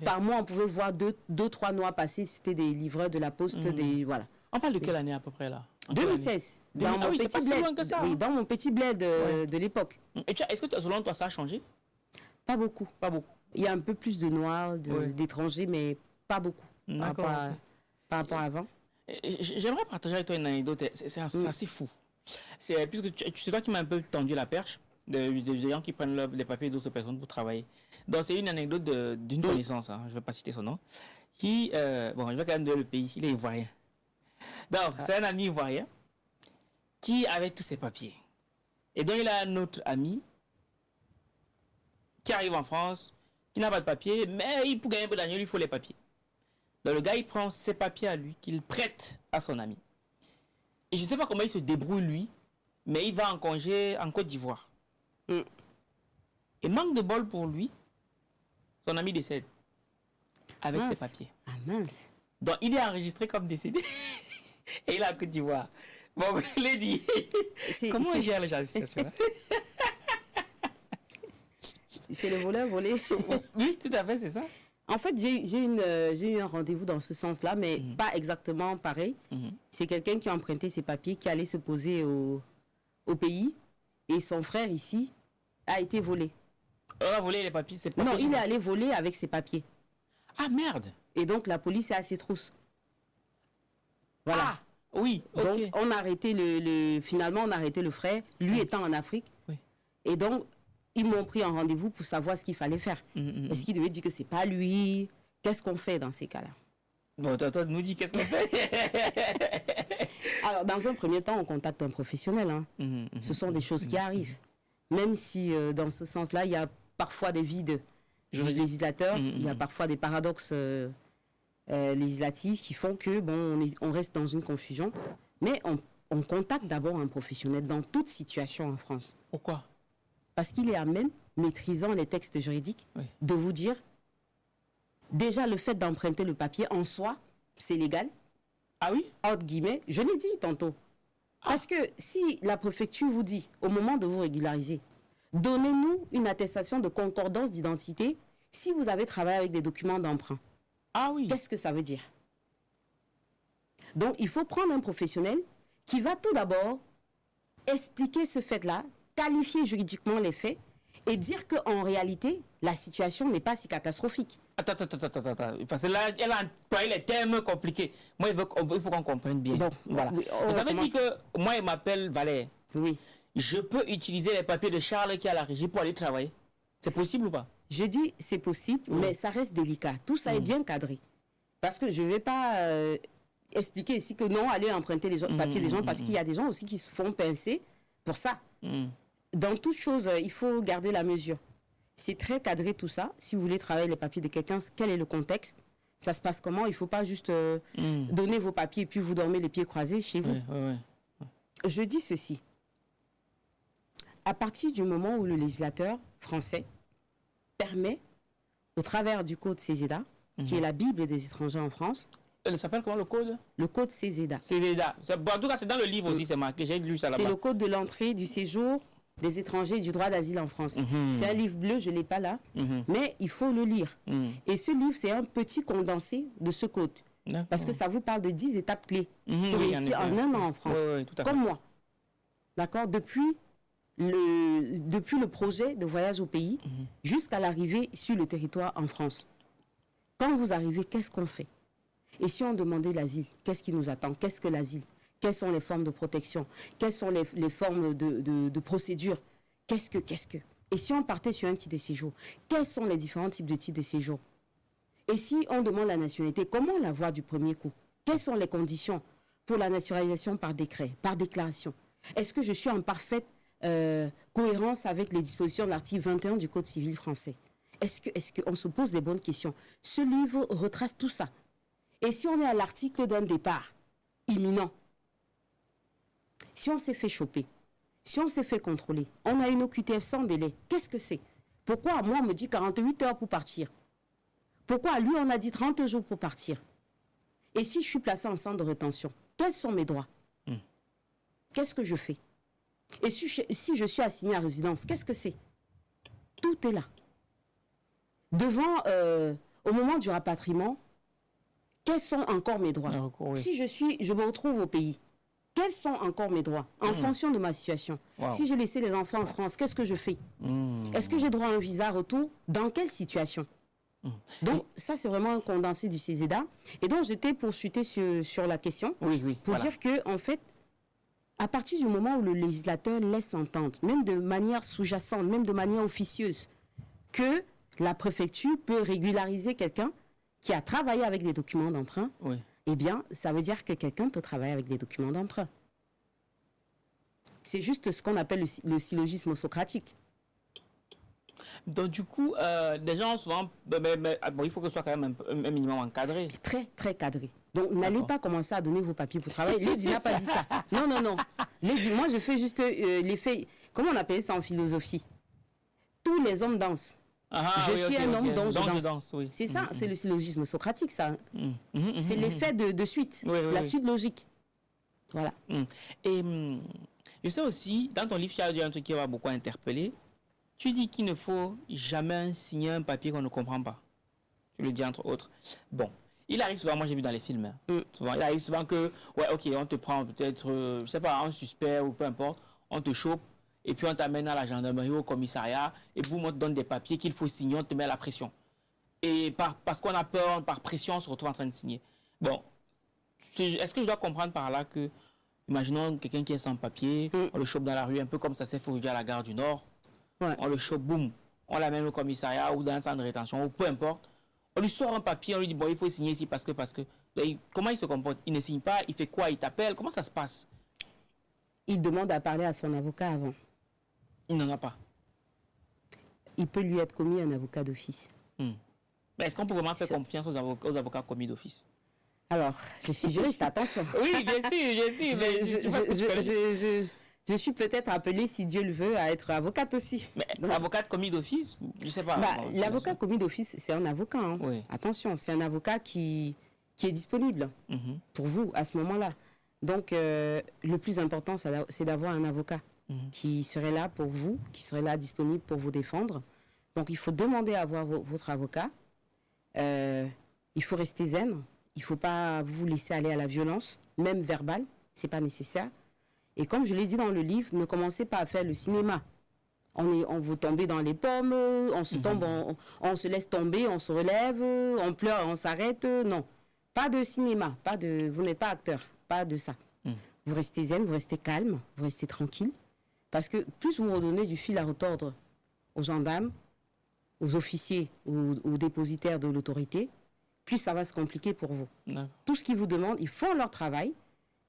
Par mois, on pouvait voir deux, trois noirs passer. C'était des livreurs de la poste. Voilà. On parle de quelle année à peu près là? En quelle 2016. année? Dans mon oui, c'est petit pas si bled. loin que ça. Oui, dans mon petit bled de l'époque. Et est-ce que selon toi ça a changé? Pas beaucoup. Pas beaucoup. Il y a un peu plus de noirs, Ouais. d'étrangers, mais pas beaucoup. D'accord. Par rapport à avant. J'aimerais partager avec toi une anecdote. C'est assez fou. Puisque c'est toi qui m'as un peu tendu la perche des gens qui prennent les papiers d'autres personnes pour travailler. Donc c'est une anecdote d'une connaissance, hein, je ne vais pas citer son nom, qui, je vais quand même donner le pays, il est ivoirien. Donc c'est un ami ivoirien qui avait tous ses papiers. Et donc il a un autre ami qui arrive en France, qui n'a pas de papiers, mais pour gagner un peu d'argent, il lui faut les papiers. Donc le gars, il prend ses papiers à lui, qu'il prête à son ami. Et je ne sais pas comment il se débrouille, lui, mais il va en congé en Côte d'Ivoire. Et manque de bol pour lui, son ami décède avec ses papiers. Ah mince. Donc il est enregistré comme décédé. Et il est en Côte d'Ivoire. Bon, je l'ai dit. Comment on gère les gens de cette situation-là? C'est le voleur volé. Oui, tout à fait, c'est ça. En fait, j'ai eu un rendez-vous dans ce sens-là, mais pas exactement pareil. C'est quelqu'un qui a emprunté ses papiers, qui allait se poser au pays, et son frère ici a été volé. On a volé les papiers, c'est pas Non, il est allé voler avec ses papiers. Ah merde. Et donc la police est à ses trousses. Voilà. Ah, oui, ok. Donc on a arrêté finalement on a arrêté le frère, lui étant en Afrique. Oui. Et donc ils m'ont pris en rendez-vous pour savoir ce qu'il fallait faire. Est-ce qu'il devait dire que c'est pas lui? Qu'est-ce qu'on fait dans ces cas-là? Bon, toi, nous dis qu'est-ce qu'on fait? Alors, dans un premier temps, on contacte un professionnel. Hein. Ce sont des choses qui arrivent. Même si, dans ce sens-là, il y a parfois des vides du législateur, il y a parfois des paradoxes législatifs qui font que, on reste dans une confusion. Mais on contacte d'abord un professionnel dans toute situation en France. Pourquoi? Parce qu'il est à même, maîtrisant les textes juridiques, de vous dire, déjà le fait d'emprunter le papier en soi, c'est légal. Ah oui? Entre guillemets, je l'ai dit tantôt. Parce que si la préfecture vous dit, au moment de vous régulariser, donnez-nous une attestation de concordance d'identité si vous avez travaillé avec des documents d'emprunt. Ah oui. Qu'est-ce que ça veut dire? Donc, il faut prendre un professionnel qui va tout d'abord expliquer ce fait-là, qualifier juridiquement les faits et dire qu'en réalité, la situation n'est pas si catastrophique. Attends. Parce que là, elle a employé les termes compliqués. Moi, il faut qu'on comprenne bien. Bon, voilà. oui, Vous avez dit que moi, il m'appelle Valère. Oui. Je peux utiliser les papiers de Charles qui est à la régie pour aller travailler. C'est possible ou pas? Je dis c'est possible, mais ça reste délicat. Tout ça est bien cadré. Parce que je ne vais pas expliquer ici que non, allez emprunter les papiers des gens, parce qu'il y a des gens aussi qui se font pincer pour ça. Dans toute chose, il faut garder la mesure. C'est très cadré tout ça. Si vous voulez travailler les papiers de quelqu'un, quel est le contexte? Ça se passe comment? Il ne faut pas juste donner vos papiers et puis vous dormez les pieds croisés chez vous. Je dis ceci. À partir du moment où le législateur français permet, au travers du code CESEDA, qui est la Bible des étrangers en France. Elle s'appelle comment le code? Le code CESEDA. CESEDA. En tout cas, c'est dans le livre aussi, c'est marqué. J'ai lu ça là-bas. C'est le code de l'entrée, du séjour des étrangers et du droit d'asile en France. C'est un livre bleu, je ne l'ai pas là, mais il faut le lire. Et ce livre, c'est un petit condensé de ce code. Parce que ça vous parle de 10 étapes clés pour réussir en un an en France. Comme moi. D'accord? Depuis le projet de voyage au pays jusqu'à l'arrivée sur le territoire en France. Quand vous arrivez, qu'est-ce qu'on fait? Et si on demandait l'asile, qu'est-ce qui nous attend? Qu'est-ce que l'asile? Quelles sont les formes de protection? Quelles sont les formes de procédure? Qu'est-ce que? Et si on partait sur un titre de séjour, quels sont les différents types de titres de séjour? Et si on demande la nationalité, comment la voir du premier coup? Quelles sont les conditions pour la naturalisation par décret, par déclaration? Est-ce que je suis en parfaite cohérence avec les dispositions de l'article 21 du Code civil français? Est-ce qu'on se pose les bonnes questions? Ce livre retrace tout ça. Et si on est à l'article d'un départ imminent, si on s'est fait choper, si on s'est fait contrôler, on a une OQTF sans délai, qu'est-ce que c'est? Pourquoi à moi on me dit 48 heures pour partir? Pourquoi à lui on a dit 30 jours pour partir? Et si je suis placé en centre de rétention, quels sont mes droits? Qu'est-ce que je fais? Et si je suis assigné à résidence, qu'est-ce que c'est? Tout est là. au moment du rapatriement, quels sont encore mes droits? Oui. Si je me retrouve au pays, quels sont encore mes droits en fonction de ma situation? Si j'ai laissé les enfants en France, qu'est-ce que je fais? Est-ce que j'ai droit à un visa retour? Dans quelle situation? Donc, ça, c'est vraiment un condensé du CESEDA. Et donc, j'étais pour chuter sur la question, pour dire que, en fait, à partir du moment où le législateur laisse entendre, même de manière sous-jacente, même de manière officieuse, que la préfecture peut régulariser quelqu'un qui a travaillé avec des documents d'emprunt, eh bien, ça veut dire que quelqu'un peut travailler avec des documents d'emprunt. C'est juste ce qu'on appelle le syllogisme socratique. Donc, du coup, des gens souvent... il faut que ce soit quand même un minimum encadré. Très, très cadré. Donc, n'allez pas commencer à donner vos papiers pour travailler. Lady n'a pas dit ça. Non. Lady, moi, je fais juste l'effet... Comment on appelle ça en philosophie? Tous les hommes dansent. Je suis un homme, donc je danse. C'est ça, c'est le syllogisme socratique, ça. C'est l'effet de suite, la suite logique. Voilà. Et je sais aussi, dans ton livre, il y a un truc qui m'a beaucoup interpellé. Tu dis qu'il ne faut jamais signer un papier qu'on ne comprend pas. Tu le dis entre autres. Bon, il arrive souvent, moi j'ai vu dans les films, souvent, il arrive souvent que, on te prend peut-être, je sais pas, un suspect ou peu importe, on te chope, et puis on t'amène à la gendarmerie, au commissariat, et boum, on te donne des papiers qu'il faut signer, on te met à la pression. Et parce qu'on a peur, par pression, on se retrouve en train de signer. Bon, est-ce que je dois comprendre par là que, imaginons quelqu'un qui est sans papier, on le chope dans la rue, un peu comme ça s'est fait aujourd'hui à la gare du Nord, on le chope, boum, on l'amène au commissariat ou dans un centre de rétention, ou peu importe, on lui sort un papier, on lui dit, bon, il faut signer ici parce que. Comment il se comporte? Il ne signe pas, il fait quoi? Il t'appelle? Comment ça se passe? Il demande à parler à son avocat avant. Il n'en a pas. Il peut lui être commis un avocat d'office. Mais est-ce qu'on peut vraiment faire confiance aux avocats commis d'office? Alors, je suis juriste, attention. Oui, bien sûr. Je suis peut-être appelée, si Dieu le veut, à être avocate aussi. Mais avocate commis d'office, je ne sais pas. L'avocat commis d'office, c'est un avocat. Attention, c'est un avocat qui est disponible pour vous à ce moment-là. Donc, le plus important, c'est d'avoir un avocat qui serait là pour vous, qui serait là disponible pour vous défendre. Donc, il faut demander à avoir votre avocat. Il faut rester zen. Il ne faut pas vous laisser aller à la violence, même verbale. Ce n'est pas nécessaire. Et comme je l'ai dit dans le livre, ne commencez pas à faire le cinéma. On vous tombe dans les pommes, on se tombe, on se laisse tomber, on se relève, on pleure, on s'arrête. Non, pas de cinéma, vous n'êtes pas acteur, pas de ça. Vous restez zen, vous restez calme, vous restez tranquille. Parce que plus vous redonnez du fil à retordre aux gendarmes, aux officiers ou aux dépositaires de l'autorité, plus ça va se compliquer pour vous. Tout ce qu'ils vous demandent, ils font leur travail,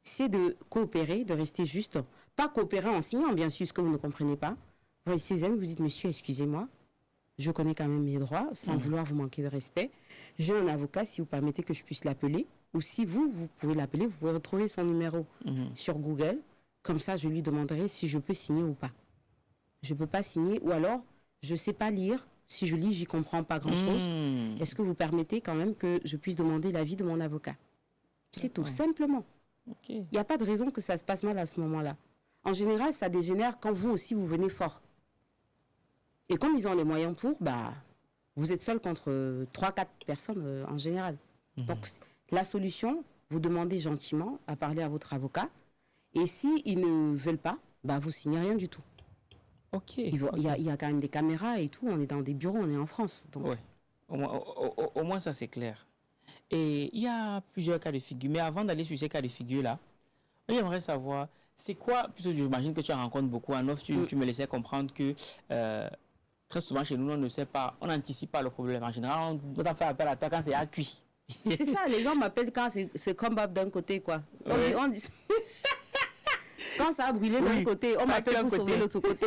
c'est de coopérer, de rester juste. Pas coopérer en signant, bien sûr, ce que vous ne comprenez pas. Vous restez zen, vous dites, monsieur, excusez-moi, je connais quand même mes droits, sans vouloir vous manquer de respect. J'ai un avocat, si vous permettez que je puisse l'appeler, ou si vous pouvez l'appeler, vous pouvez retrouver son numéro sur Google. Comme ça, je lui demanderai si je peux signer ou pas. Je ne peux pas signer, ou alors, je ne sais pas lire. Si je lis, j'y comprends pas grand-chose. Est-ce que vous permettez quand même que je puisse demander l'avis de mon avocat? C'est tout, simplement. Il n'y a pas de raison que ça se passe mal à ce moment-là. En général, ça dégénère quand vous aussi, vous venez fort. Et comme ils ont les moyens pour, vous êtes seul contre 3-4 personnes en général. Donc, la solution, vous demandez gentiment à parler à votre avocat. Et s'ils ne veulent pas, vous signez rien du tout. Il y a quand même des caméras et tout. On est dans des bureaux, on est en France. Oui, au moins ça c'est clair. Et il y a plusieurs cas de figure. Mais avant d'aller sur ces cas de figure-là, j'aimerais savoir, c'est quoi, puisque j'imagine que tu en rencontres beaucoup en offre, tu me laissais comprendre que très souvent chez nous, on ne sait pas, on n'anticipe pas le problème. En général, on doit faire appel à toi quand c'est à cuit. C'est ça, les gens m'appellent quand c'est comme d'un côté, quoi. On dit quand ça a brûlé d'un côté, on m'appelle pour sauver l'autre côté.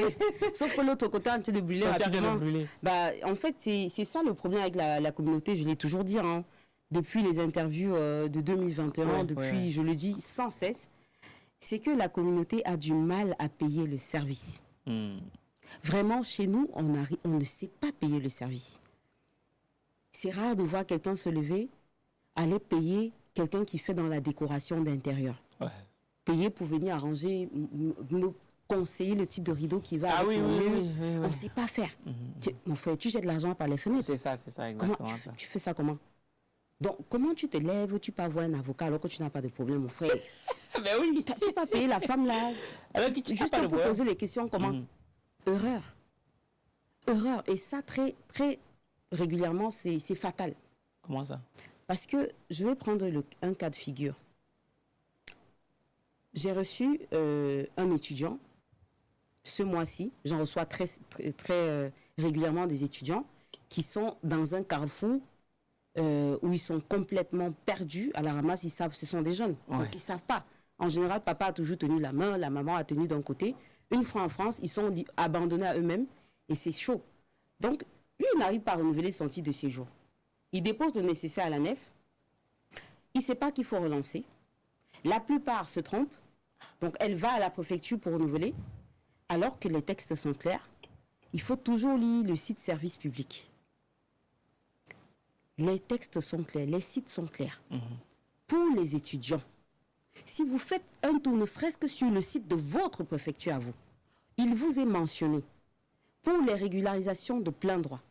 Sauf que l'autre côté a en train de brûler rapidement. En fait, c'est ça le problème avec la communauté, je l'ai toujours dit. Depuis les interviews de 2021, je le dis sans cesse, c'est que la communauté a du mal à payer le service. Vraiment, chez nous, on ne sait pas payer le service. C'est rare de voir quelqu'un se lever, aller payer quelqu'un qui fait dans la décoration d'intérieur. Payer pour venir arranger, conseiller le type de rideau qui va Ah avec oui, le oui, mur. oui, oui, On oui. ne sait pas faire. Mon frère, tu jettes l'argent par les fenêtres. C'est ça, Comment exactement ça. tu fais ça comment? Donc, comment tu te lèves, tu peux avoir un avocat alors que tu n'as pas de problème, mon frère? Ben oui. Tu n'as pas payé la femme là. Alors que tu Juste pas pour le problème. poser les questions, comment? Erreur. Erreur. Et ça, très, très régulièrement, c'est fatal. Comment ça? Parce que je vais prendre un cas de figure. J'ai reçu un étudiant ce mois-ci. J'en reçois très, très, très régulièrement des étudiants qui sont dans un carrefour où ils sont complètement perdus à la ramasse. Ils savent, ce sont des jeunes, Ouais. donc ils ne savent pas. En général, papa a toujours tenu la main, la maman a tenu d'un côté. Une fois en France, ils sont abandonnés à eux-mêmes et c'est chaud. Donc, lui, il n'arrive pas à renouveler son titre de séjour. Il dépose le nécessaire à la nef. Il ne sait pas qu'il faut relancer. La plupart se trompent. Donc, elle va à la préfecture pour renouveler, alors que les textes sont clairs. Il faut toujours lire le site service public. Les textes sont clairs, les sites sont clairs. Pour les étudiants, si vous faites un tour, ne serait-ce que sur le site de votre préfecture à vous, il vous est mentionné. Pour les régularisations de plein droit,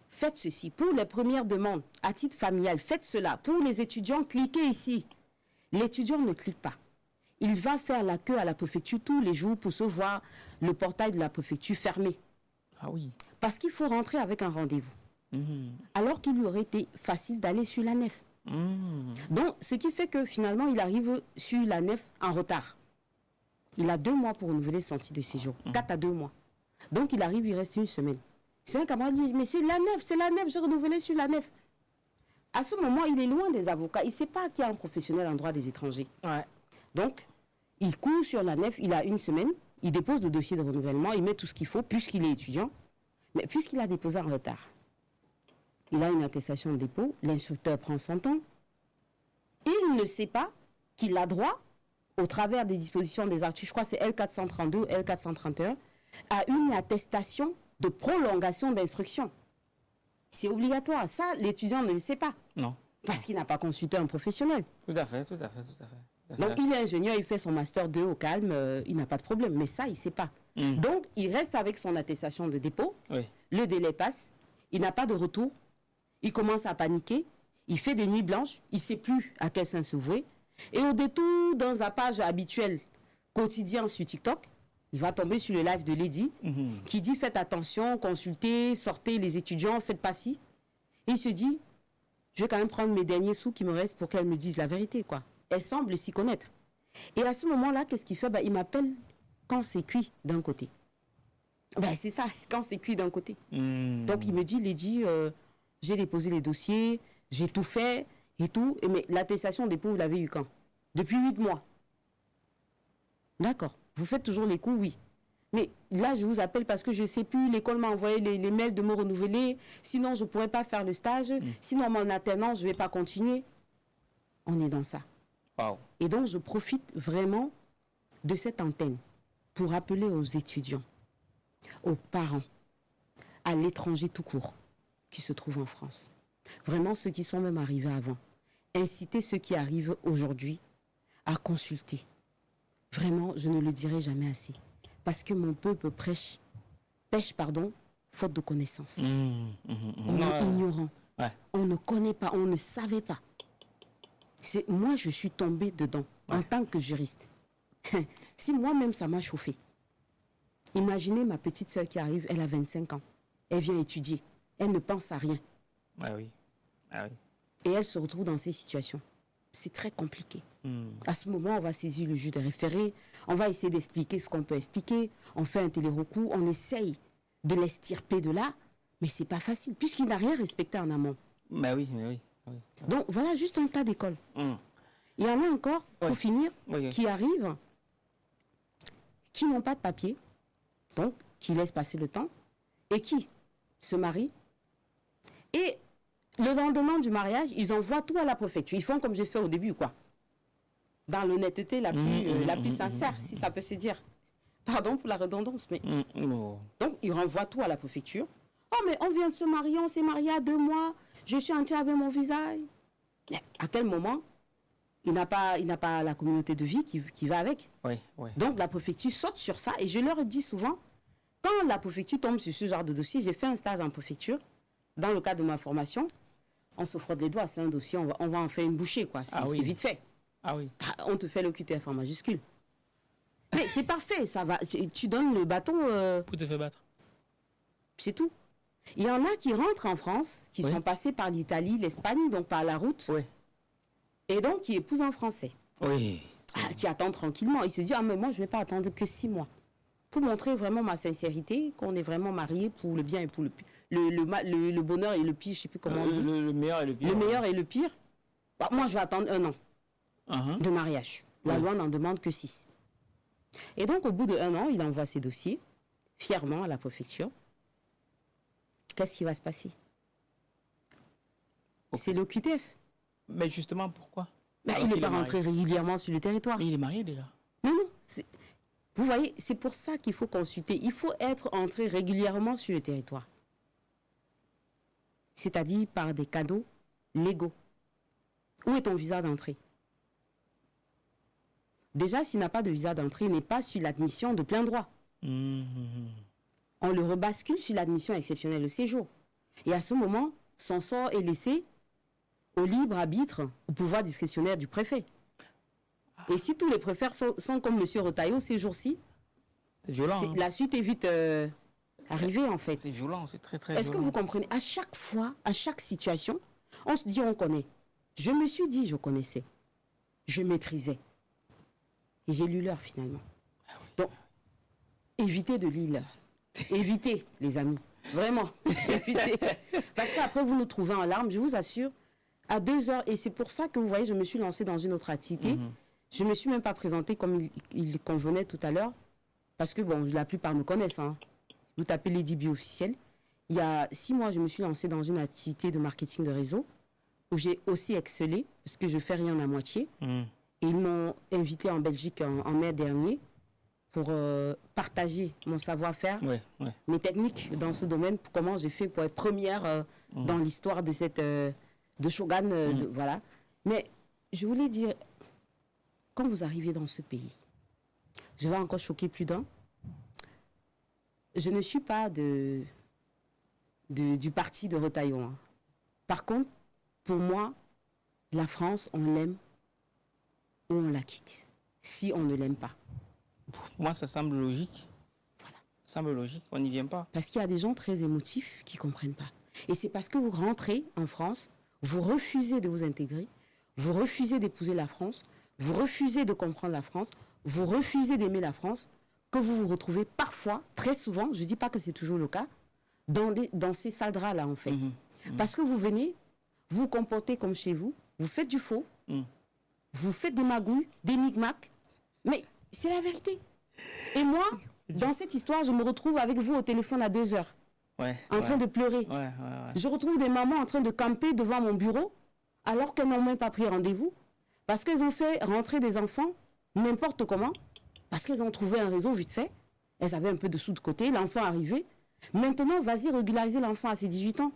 faites ceci. Pour les premières demandes à titre familial, faites cela. Pour les étudiants, cliquez ici. L'étudiant ne clique pas. Il va faire la queue à la préfecture tous les jours pour se voir le portail de la préfecture fermé. Ah oui. Parce qu'il faut rentrer avec un rendez-vous. Alors qu'il lui aurait été facile d'aller sur la nef. Donc, ce qui fait que finalement, il arrive sur la nef en retard. Il a 2 mois pour renouveler son titre de séjour. 4 à 2 mois. Donc, il arrive, il reste 1 semaine. C'est un camarade qui dit, mais c'est la nef, j'ai renouvelé sur la nef. À ce moment, il est loin des avocats. Il ne sait pas qu'il y a un professionnel en droit des étrangers. Ouais. Donc, il court sur la nef, il a 1 semaine, il dépose le dossier de renouvellement, il met tout ce qu'il faut, puisqu'il est étudiant. Mais puisqu'il a déposé en retard, il a une attestation de dépôt, l'instructeur prend son temps. Il ne sait pas qu'il a droit, au travers des dispositions des articles, je crois que c'est L432, L431, à une attestation de prolongation d'instruction. C'est obligatoire. Ça, l'étudiant ne le sait pas. Non. Parce qu'il n'a pas consulté un professionnel. Tout à fait, tout à fait, tout à fait. Tout à Donc, fait. il est ingénieur, il fait son master 2 au calme, il n'a pas de problème. Mais ça, il ne sait pas. Donc, il reste avec son attestation de dépôt. Oui. Le délai passe. Il n'a pas de retour. Il commence à paniquer. Il fait des nuits blanches. Il ne sait plus à quel sens se vouer. Et au détour, dans sa page habituelle, quotidien sur TikTok, il va tomber sur le live de Lady qui dit « Faites attention, consultez, sortez les étudiants, faites pas ci. » Et il se dit « Je vais quand même prendre mes derniers sous qui me restent pour qu'elle me dise la vérité. » quoi. Elle semble s'y connaître. Et à ce moment-là, qu'est-ce qu'il fait? Il m'appelle quand c'est cuit d'un côté. C'est ça, quand c'est cuit d'un côté. Donc il me dit « Lady, j'ai déposé les dossiers, j'ai tout fait et tout. Mais l'attestation de dépôt, vous l'avez eu quand? Depuis 8 mois. D'accord. Vous faites toujours les cours, oui. Mais là, je vous appelle parce que je ne sais plus, l'école m'a envoyé les mails de me renouveler. Sinon, je ne pourrais pas faire le stage. Sinon, mon alternance, je ne vais pas continuer. On est dans ça. Wow. Et donc, je profite vraiment de cette antenne pour appeler aux étudiants, aux parents, à l'étranger tout court, qui se trouvent en France. Vraiment, ceux qui sont même arrivés avant. Inciter ceux qui arrivent aujourd'hui à consulter. Vraiment, je ne le dirai jamais assez. Parce que mon peuple pêche, faute de connaissances. On est ignorant. Ouais. On ne connaît pas, on ne savait pas. Moi, je suis tombée dedans en tant que juriste. Si moi-même, ça m'a chauffé. Imaginez ma petite sœur qui arrive, elle a 25 ans. Elle vient étudier. Elle ne pense à rien. Ah oui. Ah oui. Et elle se retrouve dans ces situations. C'est très compliqué. À ce moment, on va saisir le juge des référés, on va essayer d'expliquer ce qu'on peut expliquer, on fait un télérecours, on essaye de l'extirper de là, mais c'est pas facile, puisqu'il n'a rien respecté en amont. Mais oui. Donc voilà juste un tas d'écoles. Il y en a encore, pour finir, qui arrivent, qui n'ont pas de papier, donc qui laissent passer le temps, et qui se marient, et le lendemain du mariage, ils envoient tout à la préfecture. Ils font comme j'ai fait au début, quoi. Dans l'honnêteté la plus sincère, si ça peut se dire. Pardon pour la redondance, mais... Donc, ils renvoient tout à la préfecture. Oh, mais on vient de se marier, on s'est marié à 2 mois. Je suis entrée avec mon visage. À quel moment il n'a pas la communauté de vie qui va avec. Oui, oui. Donc, la préfecture saute sur ça. Et je leur dis souvent, quand la préfecture tombe sur ce genre de dossier, j'ai fait un stage en préfecture. Dans le cadre de ma formation, on se frotte les doigts. C'est un dossier, on va en faire une bouchée, quoi. C'est vite fait. Ah oui. On te fait le QTF en majuscule. Mais c'est parfait, ça va. Tu donnes le bâton. Pour te faire battre. C'est tout. Il y en a qui rentrent en France, qui sont passés par l'Italie, l'Espagne, donc par la route. Oui. Et donc, qui épousent un Français. Oui. Qui attendent tranquillement. Il se dit, mais moi, je ne vais pas attendre que 6 mois. Pour montrer vraiment ma sincérité, qu'on est vraiment mariés pour le bien et pour le bonheur et le pire, je ne sais plus comment on dit. Le meilleur et le pire. Le meilleur et le pire. Bah, moi, je vais attendre 1 an de mariage. La loi n'en demande que 6. Et donc, au bout de 1 an, il envoie ses dossiers, fièrement, à la préfecture. Qu'est-ce qui va se passer? C'est le QTF. Mais justement, pourquoi? Il n'est pas rentré régulièrement sur le territoire. Mais il est marié déjà. Non. Vous voyez, c'est pour ça qu'il faut consulter. Il faut être entré régulièrement sur le territoire. C'est-à-dire par des cadeaux légaux. Où est ton visa d'entrée? Déjà, s'il n'a pas de visa d'entrée, il n'est pas sur l'admission de plein droit. On le rebascule sur l'admission exceptionnelle de séjour. Et à ce moment, son sort est laissé au libre arbitre, au pouvoir discrétionnaire du préfet. Et si tous les préfets sont comme M. Retailleau ces jours-ci, c'est violent. La suite est vite arrivée, en fait. C'est violent, c'est très, très violent. Est-ce que vous comprenez? À chaque fois, à chaque situation, on se dit on connaît. Je me suis dit je connaissais. Je maîtrisais. Et j'ai lu l'heure, finalement. Donc, évitez de lire l'heure. Évitez, les amis. Vraiment, évitez. Parce qu'après, vous nous trouvez en larmes, je vous assure, à 2 heures. Et c'est pour ça que, vous voyez, je me suis lancée dans une autre activité. Je ne me suis même pas présentée comme il convenait tout à l'heure. Parce que, bon, la plupart me connaissent. Hein. Vous tapez Lady B officielle. Il y a 6 mois, je me suis lancée dans une activité de marketing de réseau où j'ai aussi excellé, parce que je ne fais rien à moitié. Et ils m'ont invité en Belgique en mai dernier pour partager mon savoir-faire, mes techniques dans ce domaine, comment j'ai fait pour être première dans l'histoire de cette de Shogun, voilà. Mais je voulais dire, quand vous arrivez dans ce pays, je vais encore choquer plus d'un. Je ne suis pas du parti de Retailleau. Hein. Par contre, pour moi, la France, on l'aime ou on la quitte, si on ne l'aime pas. Pour moi, ça semble logique. Voilà. Ça semble logique, on n'y vient pas. Parce qu'il y a des gens très émotifs qui ne comprennent pas. Et c'est parce que vous rentrez en France, vous refusez de vous intégrer, vous refusez d'épouser la France, vous refusez de comprendre la France, vous refusez d'aimer la France, que vous vous retrouvez parfois, très souvent, je ne dis pas que c'est toujours le cas, dans ces sales draps-là, en fait. Parce que vous venez, vous comportez comme chez vous, vous faites du faux, vous faites des magouilles, des micmacs, mais c'est la vérité. Et moi, dans cette histoire, je me retrouve avec vous au téléphone à 2 heures, en train de pleurer. Je retrouve des mamans en train de camper devant mon bureau, alors qu'elles n'ont même pas pris rendez-vous, parce qu'elles ont fait rentrer des enfants n'importe comment, parce qu'elles ont trouvé un réseau vite fait, elles avaient un peu de sous de côté, l'enfant arrivé. Maintenant, vas-y régulariser l'enfant à ses 18 ans.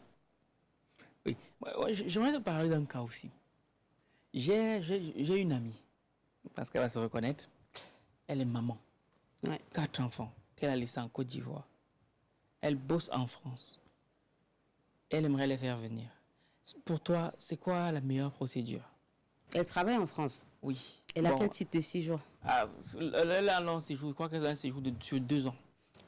Oui, j'aimerais te parler d'un cas aussi. J'ai une amie, parce qu'elle va se reconnaître, elle est maman, 4 enfants, qu'elle a laissés en Côte d'Ivoire. Elle bosse en France. Elle aimerait les faire venir. Pour toi, c'est quoi la meilleure procédure? Elle travaille en France. Oui. Elle a quel titre de séjour? Elle a un long séjour, je crois qu'elle a un séjour sur 2 ans.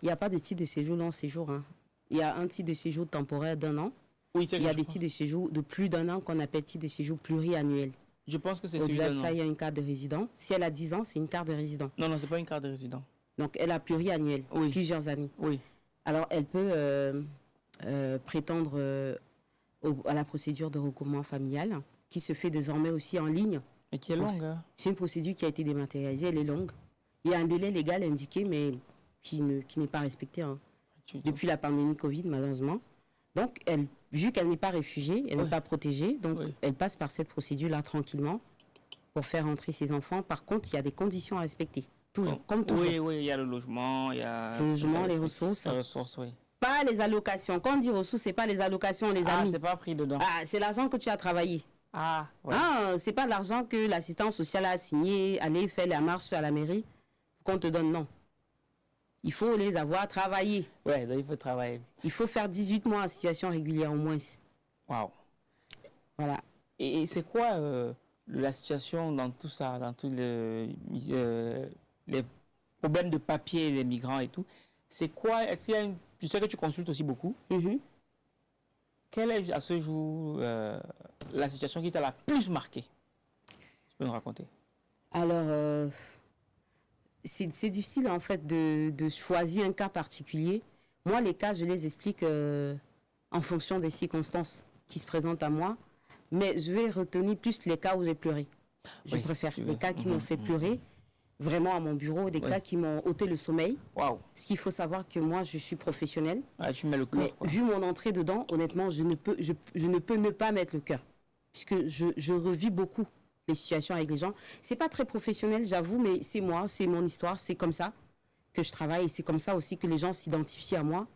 Il n'y a pas de titre de séjour long séjour. Hein. Il y a un titre de séjour temporaire d'1 an. Oui, il y a des titres de séjour de plus d'1 an qu'on appelle titre de séjour pluriannuel. Je pense que c'est celui Au-delà de ça, il y a une carte de résident. Si elle a 10 ans, c'est une carte de résident. Non, c'est pas une carte de résident. Donc, elle a pluriannuel, plusieurs années. Oui. Alors, elle peut prétendre à la procédure de regroupement familial, qui se fait désormais aussi en ligne. Et qui est longue. Hein? C'est une procédure qui a été dématérialisée, elle est longue. Il y a un délai légal indiqué, mais qui n'est pas respecté hein, depuis la pandémie Covid, malheureusement. Donc, vu qu'elle n'est pas réfugiée, elle n'est pas protégée, donc elle passe par cette procédure-là tranquillement pour faire entrer ses enfants. Par contre, il y a des conditions à respecter, toujours, comme toujours. Oui, il y a le logement, il y a... Le logement, les ressources. Les ressources, oui. Pas les allocations. Quand on dit ressources, ce n'est pas les allocations, les amis. Ah, c'est pas pris dedans. Ah, c'est l'argent que tu as travaillé. Ah, ouais. Ah, c'est pas l'argent que l'assistance sociale a assigné, aller faire la marche à la mairie qu'on te donne, non. Il faut les avoir travaillés. Ouais, donc il faut travailler. Il faut faire 18 mois en situation régulière au moins. Waouh. Voilà. Et c'est quoi la situation dans tout ça, dans tous les problèmes de papier, les migrants et tout? C'est quoi? Est-ce qu'il y a une... Je sais que tu consultes aussi beaucoup. Mhm. Quelle est à ce jour la situation qui t'a la plus marquée? Tu peux nous raconter? Alors, c'est difficile en fait de choisir un cas particulier. Moi, les cas, je les explique en fonction des circonstances qui se présentent à moi. Mais je vais retenir plus les cas où j'ai pleuré. Je Oui, préfère si tu les veux. cas qui m'ont fait pleurer, vraiment à mon bureau, des cas qui m'ont ôté le sommeil. Waouh. Parce qu'il faut savoir que moi, je suis professionnelle. Ah, tu mets le Mais cœur, quoi. vu mon entrée dedans, honnêtement, je ne peux ne pas mettre le cœur. Puisque je revis beaucoup les situations avec les gens. C'est pas très professionnel, j'avoue, mais c'est moi, c'est mon histoire, c'est comme ça que je travaille et c'est comme ça aussi que les gens s'identifient à moi.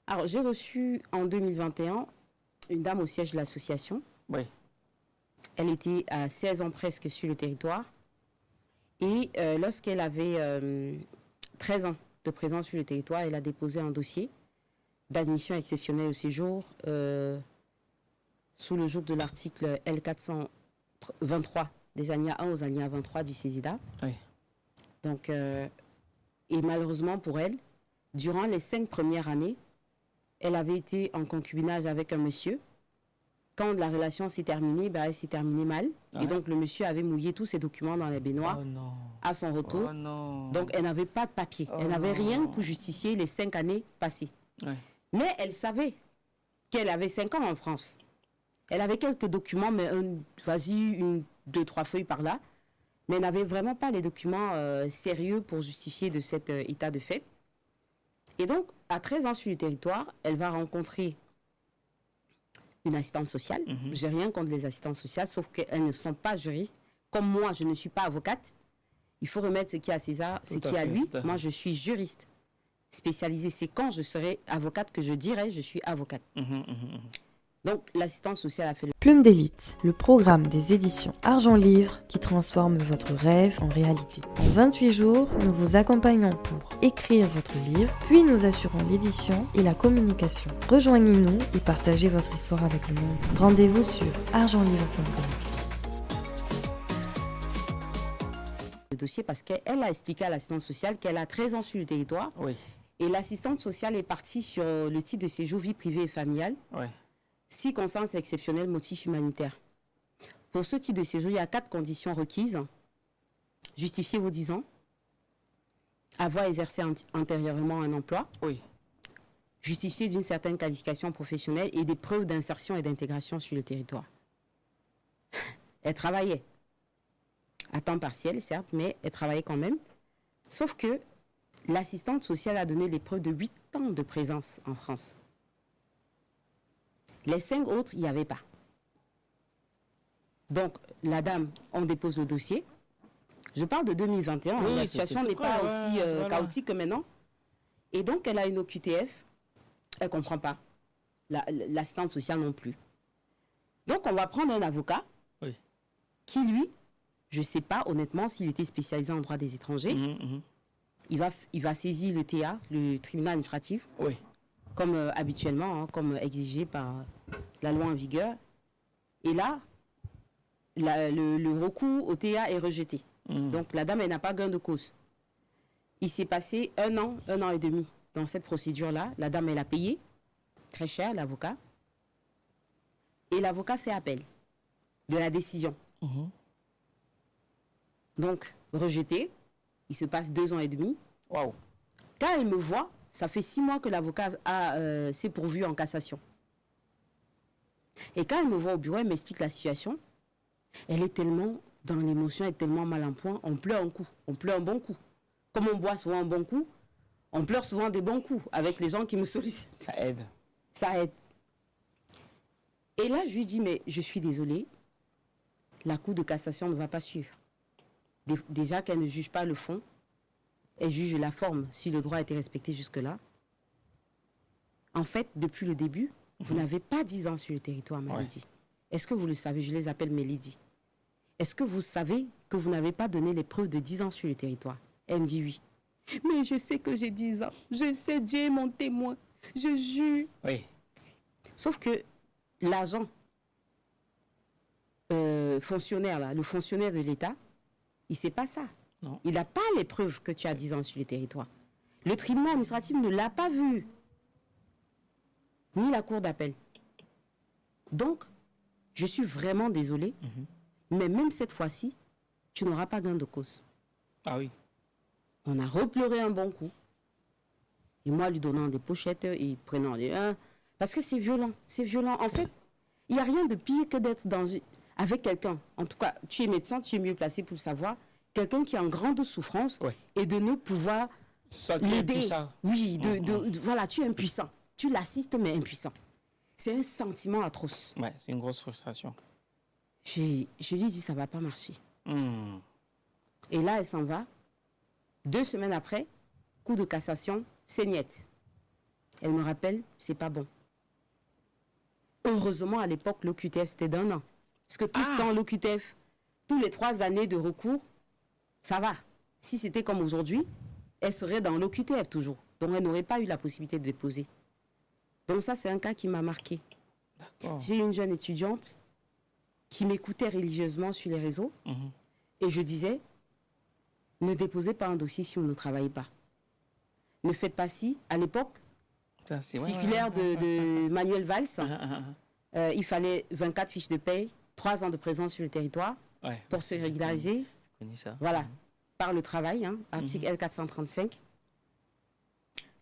Alors, j'ai reçu en 2021 une dame au siège de l'association. Oui. Elle était à 16 ans presque sur le territoire. Et lorsqu'elle avait 13 ans de présence sur le territoire, elle a déposé un dossier d'admission exceptionnelle au séjour sous le joug de l'article L423 des alinéas 1 aux alinéas 23 du CESIDA. Oui. Donc, et malheureusement pour elle, durant les 5 premières années, elle avait été en concubinage avec un monsieur. Quand la relation s'est terminée, ben, elle s'est terminée mal. Ah Et donc, le monsieur avait mouillé tous ses documents dans les baignoires Oh non. à son retour. Oh non. Donc, elle n'avait pas de papier. Oh Elle n'avait non. rien pour justifier les 5 années passées. Ouais. Mais elle savait qu'elle avait 5 ans en France. Elle avait quelques documents, mais une, 2, 3 feuilles par là. Mais elle n'avait vraiment pas les documents sérieux pour justifier de cet état de fait. Et donc, à 13 ans sur le territoire, elle va rencontrer une assistante sociale. Mhm. J'ai rien contre les assistantes sociales, sauf qu'elles ne sont pas juristes. Comme moi, je ne suis pas avocate. Il faut remettre ce qui est à César, ce Tout à qui est à fait, lui. tout à fait. Moi, je suis juriste spécialisée. C'est quand je serai avocate que je dirai je suis avocate. Mhm. Donc, l'assistante sociale a fait le... Plume d'élite, le programme des éditions Argent Livre qui transforme votre rêve en réalité. En 28 jours, nous vous accompagnons pour écrire votre livre, puis nous assurons l'édition et la communication. Rejoignez-nous et partagez votre histoire avec le monde. Rendez-vous sur argentlivre.com. dossier parce qu'elle a expliqué à l'assistante sociale qu'elle a 13 ans sur le territoire. Oui. Et l'assistante sociale est partie sur le titre de séjour vie privée et familiale. Oui. Circonstances exceptionnelles, motifs humanitaires. Pour ce type de séjour, il y a 4 conditions requises. Justifier vos 10 ans. Avoir exercé antérieurement un emploi. Oui. Justifier d'une certaine qualification professionnelle et des preuves d'insertion et d'intégration sur le territoire. Elle travaillait. À temps partiel, certes, mais elle travaillait quand même. Sauf que l'assistante sociale a donné les preuves de 8 ans de présence en France. Les 5 autres, il n'y avait pas. Donc, la dame, on dépose le dossier. Je parle de 2021, Oui, la c'est situation tout n'est près, pas ouais, aussi voilà. chaotique que maintenant. Et donc, elle a une OQTF, elle ne comprend pas. L'assistante sociale non plus. Donc, on va prendre un avocat Oui. qui, lui, je ne sais pas honnêtement s'il était spécialisé en droit des étrangers. Il va saisir le TA, le tribunal administratif, Oui. comme habituellement, hein, comme exigé par la loi en vigueur. Et là, le recours au TA est rejeté. Donc la dame, elle n'a pas gain de cause. Il s'est passé 1 an et demi dans cette procédure-là. La dame, elle a payé très cher, l'avocat. Et l'avocat fait appel de la décision. Donc, rejeté. Il se passe 2 ans et demi. Waouh. Quand elle me voit, ça fait 6 mois que l'avocat s'est pourvu en cassation. Et quand elle me voit au bureau, elle m'explique la situation. Elle est tellement dans l'émotion, elle est tellement mal en point. On pleure un coup, on pleure un bon coup. Comme on boit souvent un bon coup, on pleure souvent des bons coups avec les gens qui me sollicitent. Ça aide. Ça aide. Et là, je lui dis, mais je suis désolée, la Cour de cassation ne va pas suivre. Déjà qu'elle ne juge pas le fond, elle juge la forme, si le droit a été respecté jusque-là. En fait, depuis le début, vous n'avez pas 10 ans sur le territoire, m'avait dit. est-ce que vous le savez, je les appelle mes ladies. Est-ce que vous savez que vous n'avez pas donné les preuves de 10 ans sur le territoire? Elle me dit oui. Mais je sais que j'ai 10 ans. Je sais, Dieu est mon témoin. Je jure. Oui. Sauf que l'agent fonctionnaire, là, le fonctionnaire de l'État, il ne sait pas ça. Non. Il n'a pas les preuves que tu as 10 ans sur le territoire. Le tribunal administratif ne l'a pas vu. Ni la cour d'appel. Donc, je suis vraiment désolée. Mais même cette fois-ci, tu n'auras pas gain de cause. Ah oui. On a repleuré un bon coup. Et moi, lui donnant des pochettes et prenant les... parce que c'est violent. C'est violent. En fait, il n'y a rien de pire que d'être avec quelqu'un. En tout cas, tu es médecin, tu es mieux placé pour le savoir. Quelqu'un qui est en grande souffrance et de ne pouvoir l'aider. Oui, voilà, tu es impuissant. Tu l'assistes, mais impuissant. C'est un sentiment atroce. Ouais, c'est une grosse frustration. Je lui dis, ça ne va pas marcher. Et là, elle s'en va. 2 semaines après, coup de cassation, c'est niette. Elle me rappelle, c'est pas bon. Heureusement, à l'époque, l'OQTF, c'était d'1 an. Parce que tout ce temps, l'OQTF, tous les 3 années de recours, ça va. Si c'était comme aujourd'hui, elle serait dans l'OQTF toujours. Donc, elle n'aurait pas eu la possibilité de déposer. Donc, ça, c'est un cas qui m'a marqué. J'ai une jeune étudiante qui m'écoutait religieusement sur les réseaux. Et je disais, ne déposez pas un dossier si vous ne travaillez pas. Ne faites pas si. À l'époque, circulaire de Manuel Valls, il fallait 24 fiches de paye, 3 ans de présence sur le territoire pour se régulariser. Voilà, par le travail, article L435.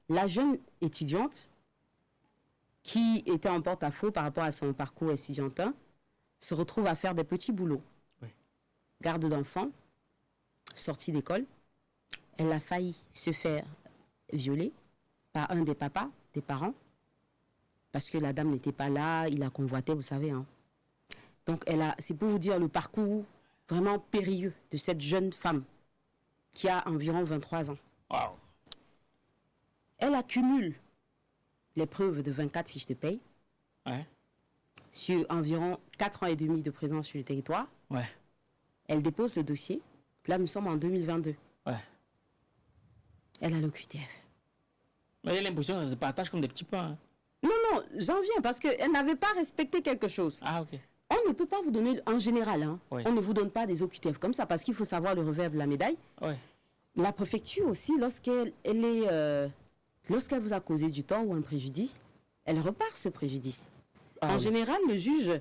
La jeune étudiante, qui était en porte-à-faux par rapport à son parcours étudiantin, se retrouve à faire des petits boulots. Garde d'enfants, sortie d'école. Elle a failli se faire violer par un des papas, des parents, parce que la dame n'était pas là, il a convoité, vous savez. Donc, c'est pour vous dire le parcours vraiment périlleux de cette jeune femme qui a environ 23 ans. Wow. Elle accumule les preuves de 24 fiches de paye sur environ 4 ans et demi de présence sur le territoire. Elle dépose le dossier. Là, nous sommes en 2022. Elle a l'OQTF. Mais j'ai l'impression qu'elle se partage comme des petits pains. Non, j'en viens parce qu'elle n'avait pas respecté quelque chose. On ne peut pas vous donner, en général, on ne vous donne pas des OQTF comme ça parce qu'il faut savoir le revers de la médaille. La préfecture aussi, lorsqu'elle vous a causé du tort ou un préjudice, elle repart ce préjudice. En général, le juge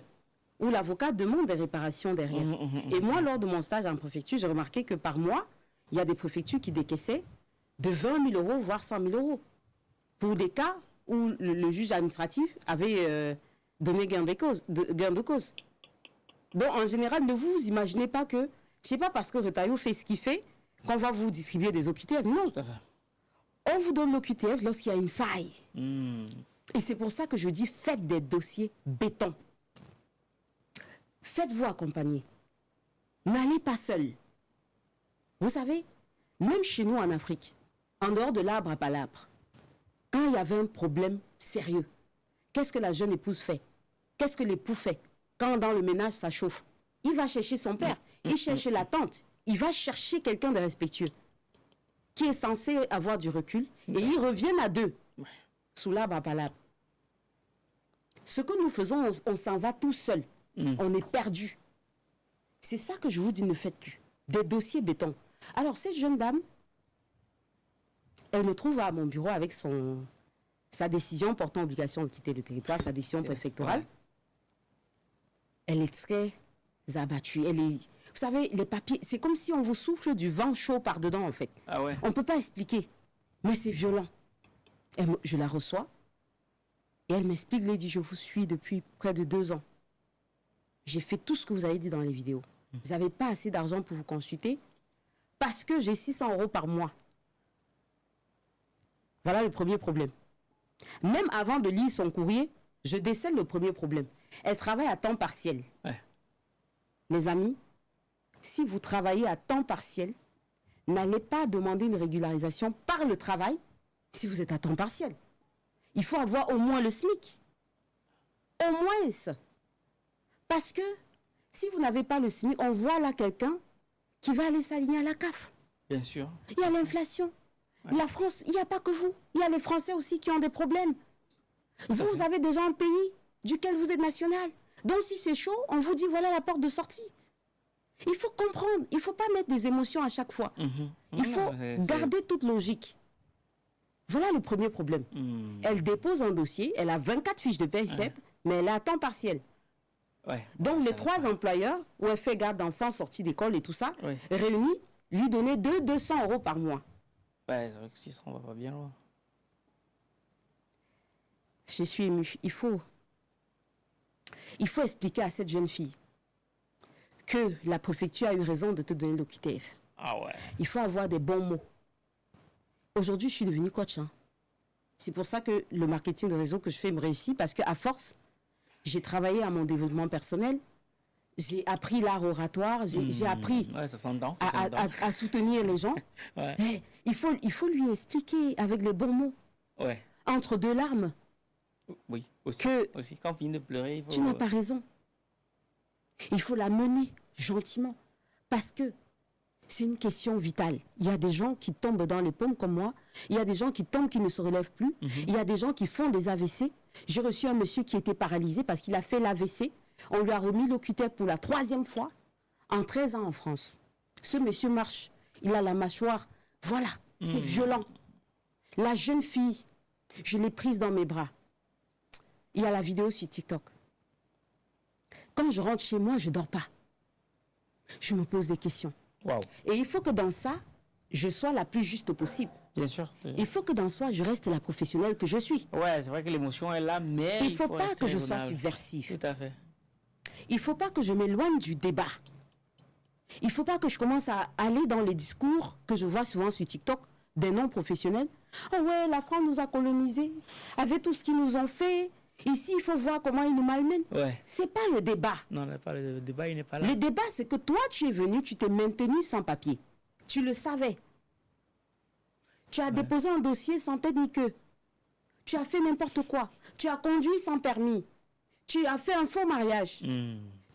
ou l'avocat demande des réparations derrière. Et moi, lors de mon stage en préfecture, j'ai remarqué que par mois, il y a des préfectures qui décaissaient de 20 000 euros, voire 100 000 euros. Pour des cas où le juge administratif avait donné gain de cause. Donc, en général, ne vous imaginez pas que, je ne sais pas parce que Retailleau fait ce qu'il fait, qu'on va vous distribuer des OQTF. Non. On vous donne l'OQTF lorsqu'il y a une faille. Et c'est pour ça que je dis, faites des dossiers béton. Faites-vous accompagner. N'allez pas seul. Vous savez, même chez nous en Afrique, en dehors de l'arbre à palabre, quand il y avait un problème sérieux, qu'est-ce que la jeune épouse fait? Qu'est-ce que l'époux fait? Quand dans le ménage ça chauffe, il va chercher son père, il cherche la tante, il va chercher quelqu'un de respectueux, qui est censé avoir du recul, et ils reviennent à 2, sous l'arbre à palabre. Ce que nous faisons, on s'en va tout seul. On est perdu. C'est ça que je vous dis, ne faites plus. Des dossiers béton. Alors, cette jeune dame, elle me trouve à mon bureau avec sa décision portant obligation de quitter le territoire, sa décision préfectorale. Elle est très abattue. Vous savez, les papiers, c'est comme si on vous souffle du vent chaud par-dedans, en fait. On ne peut pas expliquer, mais c'est violent. Je la reçois, et elle m'explique, Lady, je vous suis depuis près de 2 ans. J'ai fait tout ce que vous avez dit dans les vidéos. Vous n'avez pas assez d'argent pour vous consulter parce que j'ai 600 euros par mois. Voilà le premier problème. Même avant de lire son courrier, je décèle le premier problème. Elle travaille à temps partiel. Les amis, si vous travaillez à temps partiel, n'allez pas demander une régularisation par le travail si vous êtes à temps partiel. Il faut avoir au moins le SMIC. Au moins ça. Parce que si vous n'avez pas le SMIC, on voit là quelqu'un qui va aller s'aligner à la CAF. Bien sûr. Il y a l'inflation. Ouais. La France, il n'y a pas que vous. Il y a les Français aussi qui ont des problèmes. Vous avez déjà un pays duquel vous êtes national. Donc si c'est chaud, on vous dit voilà la porte de sortie. Il faut comprendre. Il ne faut pas mettre des émotions à chaque fois. Il faut garder toute logique. Voilà le premier problème. Elle dépose un dossier, elle a 24 fiches de paie, mais elle est à temps partiel. Ouais. Donc les 3 employeurs, où elle fait garde d'enfants, sortie d'école et tout ça, Ouais. réunis, lui donner 200 € par mois. Ouais, c'est vrai que 600, on va pas bien loin. Je suis émue. Il faut expliquer à cette jeune fille que la préfecture a eu raison de te donner l'OQTF. Ah ouais. Il faut avoir des bons mots. Aujourd'hui, je suis devenue coach. Hein. C'est pour ça que le marketing de réseau que je fais me réussit, parce qu'à force, j'ai travaillé à mon développement personnel, j'ai appris l'art oratoire, j'ai appris Ouais, ça s'entend. à soutenir les gens. Ouais. Mais il faut lui expliquer avec les bons mots, Ouais. entre 2 larmes, Oui, aussi. que Aussi, quand on finit de pleurer, il faut... tu n'as pas raison. Il faut la mener gentiment, parce que c'est une question vitale. Il y a des gens qui tombent dans les pommes comme moi. Il y a des gens qui tombent, qui ne se relèvent plus. Il y a des gens qui font des AVC. J'ai reçu un monsieur qui était paralysé parce qu'il a fait l'AVC. On lui a remis l'OQTF pour la 3e fois en 13 ans en France. Ce monsieur marche. Il a la mâchoire. Voilà, c'est violent. La jeune fille, je l'ai prise dans mes bras. Il y a la vidéo sur TikTok. Quand je rentre chez moi, je ne dors pas. Je me pose des questions. Waouh. Et il faut que dans ça, je sois la plus juste possible. Bien sûr. Il faut que dans ça, je reste la professionnelle que je suis. Ouais, c'est vrai que l'émotion est là, mais Il ne faut faut pas rester que je sois raisonnable. subversif. Tout à fait. Il ne faut pas que je m'éloigne du débat. Il ne faut pas que je commence à aller dans les discours que je vois souvent sur TikTok des non-professionnels. Oh ouais, la France nous a colonisés, avec tout ce qu'ils nous ont fait. Ici, il faut voir comment ils nous malmènent. Ouais. C'est pas le débat. Non, le débat, il n'est pas là. Le débat, c'est que toi, tu es venu, tu t'es maintenu sans papier. Tu le savais. Tu as déposé un dossier sans tête ni queue. Tu as fait n'importe quoi. Tu as conduit sans permis. Tu as fait un faux mariage.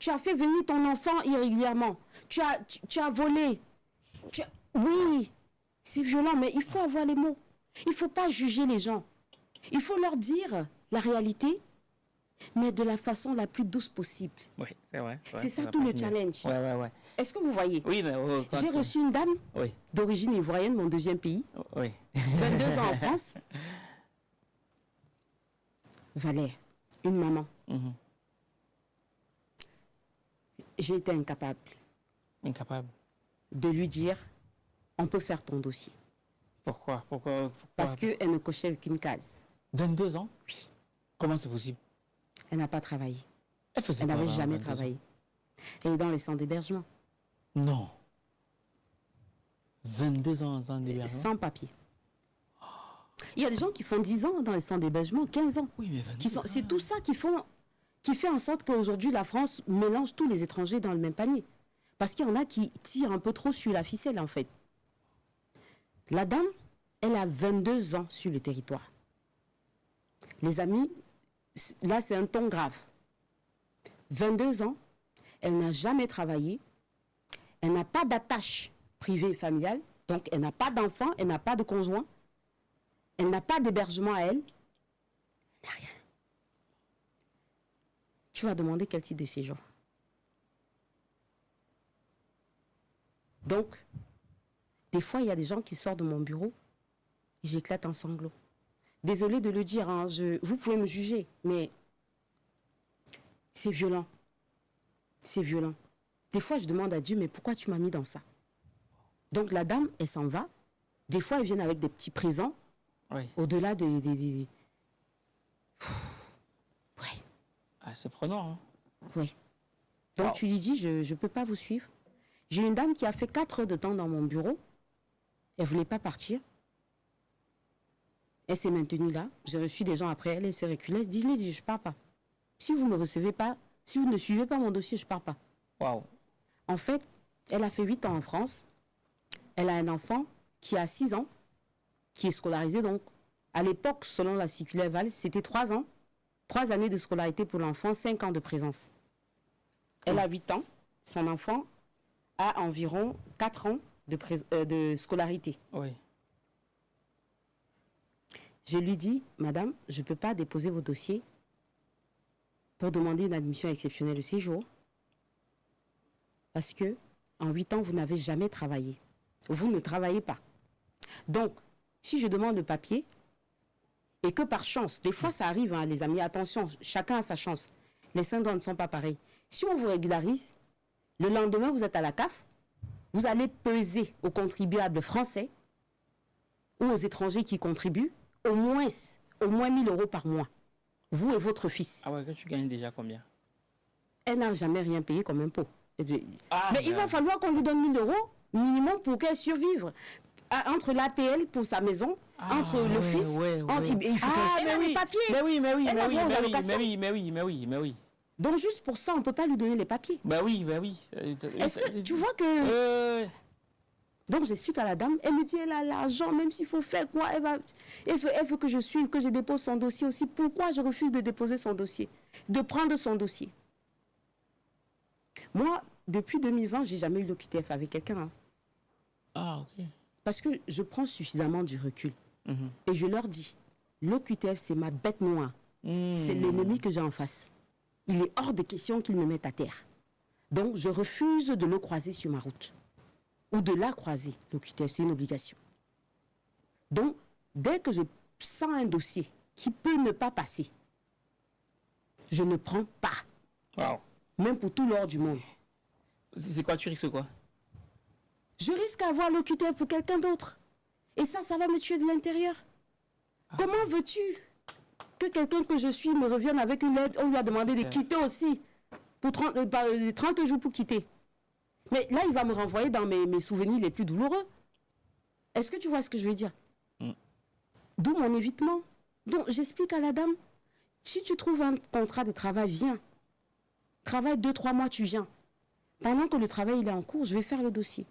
Tu as fait venir ton enfant irrégulièrement. Tu as volé. Oui, c'est violent, mais il faut avoir les mots. Il ne faut pas juger les gens. Il faut leur dire la réalité, mais de la façon la plus douce possible. Oui, c'est vrai. C'est ça tout le challenge. Ouais. Est-ce que vous voyez? Oui, mais... J'ai reçu une dame Oui, d'origine ivoirienne, mon 2e pays, oui. 22 ans en France. Valère, une maman. J'ai été incapable Incapable. de lui dire, on peut faire ton dossier. Pourquoi Parce qu'elle ne cochait aucune case. 22 ans? Oui. Comment c'est possible? Elle n'a pas travaillé. Elle faisait Elle quoi n'avait avant jamais 22 ans? travaillé. Elle est dans les centres d'hébergement, Non. 22 ans en centre d'hébergement? sans papier. Il y a des gens qui font 10 ans dans les centres d'hébergement, 15 ans. Oui, mais 22 ans. C'est tout ça qui fait en sorte qu'aujourd'hui, la France mélange tous les étrangers dans le même panier. Parce qu'il y en a qui tirent un peu trop sur la ficelle, en fait. La dame, elle a 22 ans sur le territoire. Les amis, là, c'est un ton grave. 22 ans, elle n'a jamais travaillé, elle n'a pas d'attache privée et familiale, donc elle n'a pas d'enfant, elle n'a pas de conjoint, elle n'a pas d'hébergement à elle, elle n'a rien. Tu vas demander quel type de séjour. Donc, des fois, il y a des gens qui sortent de mon bureau et j'éclate en sanglots. Désolée de le dire, hein, vous pouvez me juger, mais c'est violent. C'est violent. Des fois, je demande à Dieu, mais pourquoi tu m'as mis dans ça? Donc, la dame, elle s'en va. Des fois, elle vient avec des petits présents. Oui. Au-delà des... Ouais, Ah, c'est prenant, hein? ouais. Donc, Wow. tu lui dis, je ne peux pas vous suivre. J'ai une dame qui a fait 4 heures de temps dans mon bureau. Elle ne voulait pas partir. Elle s'est maintenue là. J'ai reçu des gens après elle. Elle s'est reculée. Dis-lui, je ne pars pas. Si vous ne me recevez pas, si vous ne suivez pas mon dossier, je ne pars pas. Waouh. En fait, elle a fait 8 ans en France. Elle a un enfant qui a 6 ans, qui est scolarisé. Donc, à l'époque, selon la circulaire Valls, c'était 3 ans. 3 années de scolarité pour l'enfant, 5 ans de présence. Elle a 8 ans. Son enfant a environ 4 ans de scolarité. Oui. Je lui dis, madame, je ne peux pas déposer vos dossiers pour demander une admission exceptionnelle de séjour parce que en 8 ans, vous n'avez jamais travaillé. Vous ne travaillez pas. Donc, si je demande le papier et que par chance, des fois ça arrive, hein, les amis, attention, chacun a sa chance. Les syndromes ne sont pas pareils. Si on vous régularise, le lendemain, vous êtes à la CAF, vous allez peser aux contribuables français ou aux étrangers qui contribuent au moins 1 000 € par mois. Vous et votre fils. Ah ouais, que tu gagnes déjà combien? Elle n'a jamais rien payé comme impôt. Ah, mais il va falloir qu'on lui donne 1 000 € minimum pour qu'elle survive. Entre l'APL pour sa maison, entre le fils, il faut qu'elle ait les papiers. Mais oui. Donc juste pour ça, on ne peut pas lui donner les papiers. Est-ce que tu vois que... Donc j'explique à la dame, elle me dit elle a l'argent, même s'il faut faire quoi, elle veut que je suive, que je dépose son dossier aussi. Pourquoi je refuse de déposer son dossier, de prendre son dossier? Moi, depuis 2020, j'ai jamais eu l'OQTF avec quelqu'un. Hein. Ah, ok. Parce que je prends suffisamment du recul. Et je leur dis, l'OQTF, c'est ma bête noire. C'est l'ennemi que j'ai en face. Il est hors de question qu'il me mette à terre. Donc, je refuse de le croiser sur ma route. Ou de la croiser. L'OQTF, c'est une obligation. Donc, dès que je sens un dossier qui peut ne pas passer, je ne prends pas. Wow. Même pour tout l'or du monde. C'est quoi, tu risques quoi? Je risque d'avoir l'OQTF pour quelqu'un d'autre. Et ça va me tuer de l'intérieur. Comment veux-tu que quelqu'un que je suis me revienne avec une lettre? On lui a demandé de quitter aussi. Pour 30 jours pour quitter. Mais là, il va me renvoyer dans mes souvenirs les plus douloureux. Est-ce que tu vois ce que je veux dire? D'où mon évitement. Donc, j'explique à la dame, si tu trouves un contrat de travail, viens. Travaille 2-3 mois, tu viens. Pendant que le travail il est en cours, je vais faire le dossier.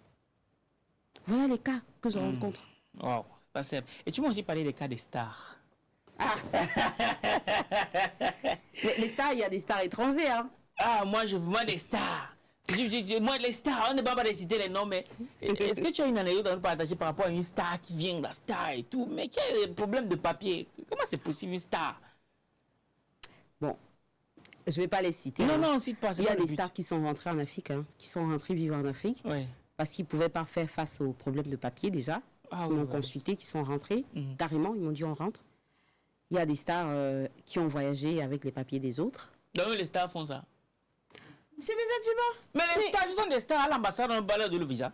Voilà les cas que je rencontre. Wow, pas simple. Et tu m'as aussi parlé des cas des stars. Ah. les stars, il y a des stars étrangères. Hein. Ah, moi, je vois des stars. Moi, les stars, on ne va pas citer les noms, mais est-ce que tu as une anecdote à nous partager par rapport à une star qui vient de la star et tout, mais qui a des problèmes de papier? Comment c'est possible, une star? Bon, je ne vais pas les citer. Non, hein. non, cite pas. Il y a des stars qui sont rentrées en Afrique, hein, qui sont rentrées vivre en Afrique, parce qu'ils ne pouvaient pas faire face aux problèmes de papier déjà. Ils m'ont consulté, qui sont rentrés, carrément, ils m'ont dit on rentre. Il y a des stars qui ont voyagé avec les papiers des autres. Donc les stars font ça? C'est des êtres humains. Mais les stars, ce sont des stars à l'ambassade, on parle de le visa.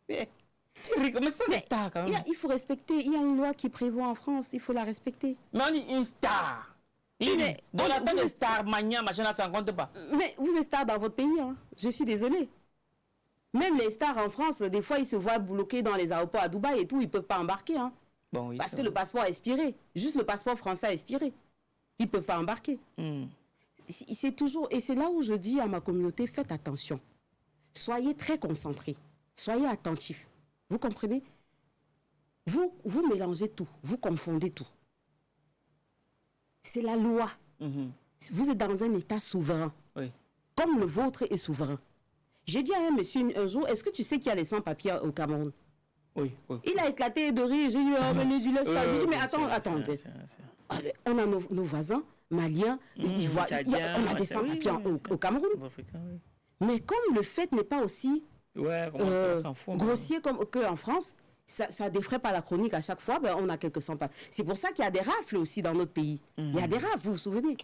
Mais ce sont des stars quand même. Il faut respecter, il y a une loi qui prévoit en France, il faut la respecter. Mais on dit une star. Dans la fin de star, mania, machin, là, ça ne compte pas. Mais vous êtes star dans votre pays, hein. Je suis désolée. Même les stars en France, des fois, ils se voient bloqués dans les aéroports à Dubaï et tout, ils ne peuvent pas embarquer. Hein. Bon, oui, parce que le passeport a expiré. Juste le passeport français a expiré. Ils ne peuvent pas embarquer. C'est toujours, et c'est là où je dis à ma communauté, faites attention. Soyez très concentrés. Soyez attentifs. Vous comprenez? Vous mélangez tout. Vous confondez tout. C'est la loi. Vous êtes dans un État souverain. Oui. Comme le vôtre est souverain. J'ai dit à un monsieur un jour, est-ce que tu sais qu'il y a les sans-papiers au Cameroun? Oui. Il a éclaté de rire. J'ai dit, mais les laisse pas. J'ai dit, mais attends. On a nos voisins maliens, ivoiriens. On a des sans-papiers au Cameroun. Mais comme le fait n'est pas aussi grossier qu'en France, ça ne défraie pas la chronique à chaque fois, ben, on a quelques sans-papiers. C'est pour ça qu'il y a des rafles aussi dans notre pays. Il y a des rafles, vous vous souvenez?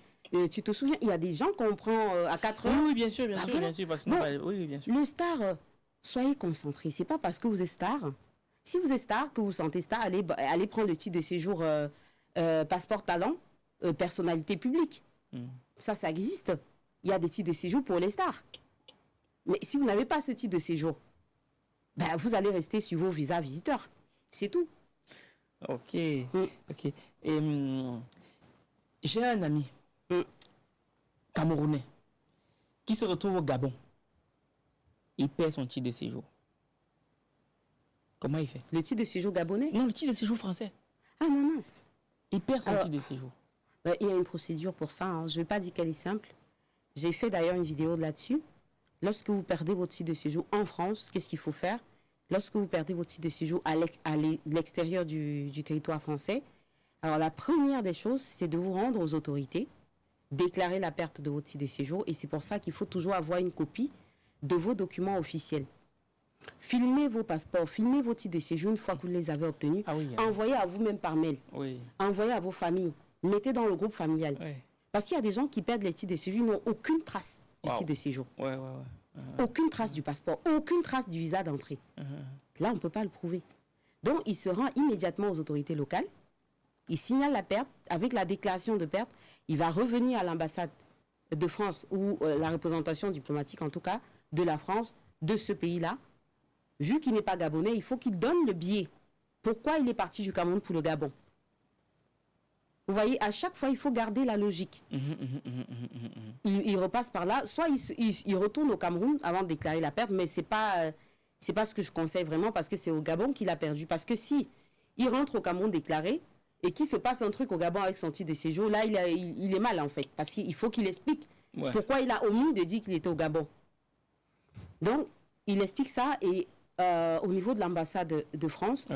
Tu te souviens, il y a des gens qu'on prend à 4 heures. Oui, bien sûr. Parce que oui, bien sûr. Le star, soyez concentrés. Ce n'est pas parce que vous êtes star. Si vous êtes star, que vous sentez star, allez prendre le titre de séjour passeport talent, personnalité publique. Ça existe. Il y a des titres de séjour pour les stars. Mais si vous n'avez pas ce titre de séjour, ben, vous allez rester sur vos visas visiteurs. C'est tout. Ok. Ok. J'ai un ami camerounais qui se retrouve au Gabon. Il perd son titre de séjour. Comment il fait? Le titre de séjour gabonais? Non, le titre de séjour français. Ah non, mince. Il perd son titre de séjour. Ben, il y a une procédure pour ça. Hein. Je ne vais pas dire qu'elle est simple. J'ai fait d'ailleurs une vidéo là-dessus. Lorsque vous perdez votre titre de séjour en France, qu'est-ce qu'il faut faire? Lorsque vous perdez votre titre de séjour à l'extérieur du territoire français, alors la première des choses, c'est de vous rendre aux autorités, déclarer la perte de votre titre de séjour, et c'est pour ça qu'il faut toujours avoir une copie de vos documents officiels. Filmez vos passeports, filmez vos titres de séjour une fois que vous les avez obtenus. Envoyez à vous-même par mail. Envoyez à vos familles. Mettez dans le groupe familial. Parce qu'il y a des gens qui perdent les titres de séjour, ils n'ont aucune trace du titre de séjour. Aucune trace du passeport, aucune trace du visa d'entrée. Là, on ne peut pas le prouver. Donc, il se rend immédiatement aux autorités locales. Il signale la perte. Avec la déclaration de perte, il va revenir à l'ambassade de France ou la représentation diplomatique, en tout cas, de la France, de ce pays-là. Vu qu'il n'est pas gabonais, il faut qu'il donne le billet. Pourquoi il est parti du Cameroun pour le Gabon? Vous voyez, à chaque fois, il faut garder la logique. Il repasse par là. Soit il retourne au Cameroun avant de déclarer la perte, mais c'est pas ce que je conseille vraiment, parce que c'est au Gabon qu'il a perdu. Parce que si il rentre au Cameroun déclaré et qu'il se passe un truc au Gabon avec son titre de séjour, là, il est mal, en fait. Parce qu'il faut qu'il explique pourquoi il a omis de dire qu'il était au Gabon. Donc, il explique ça, et au niveau de l'ambassade de France,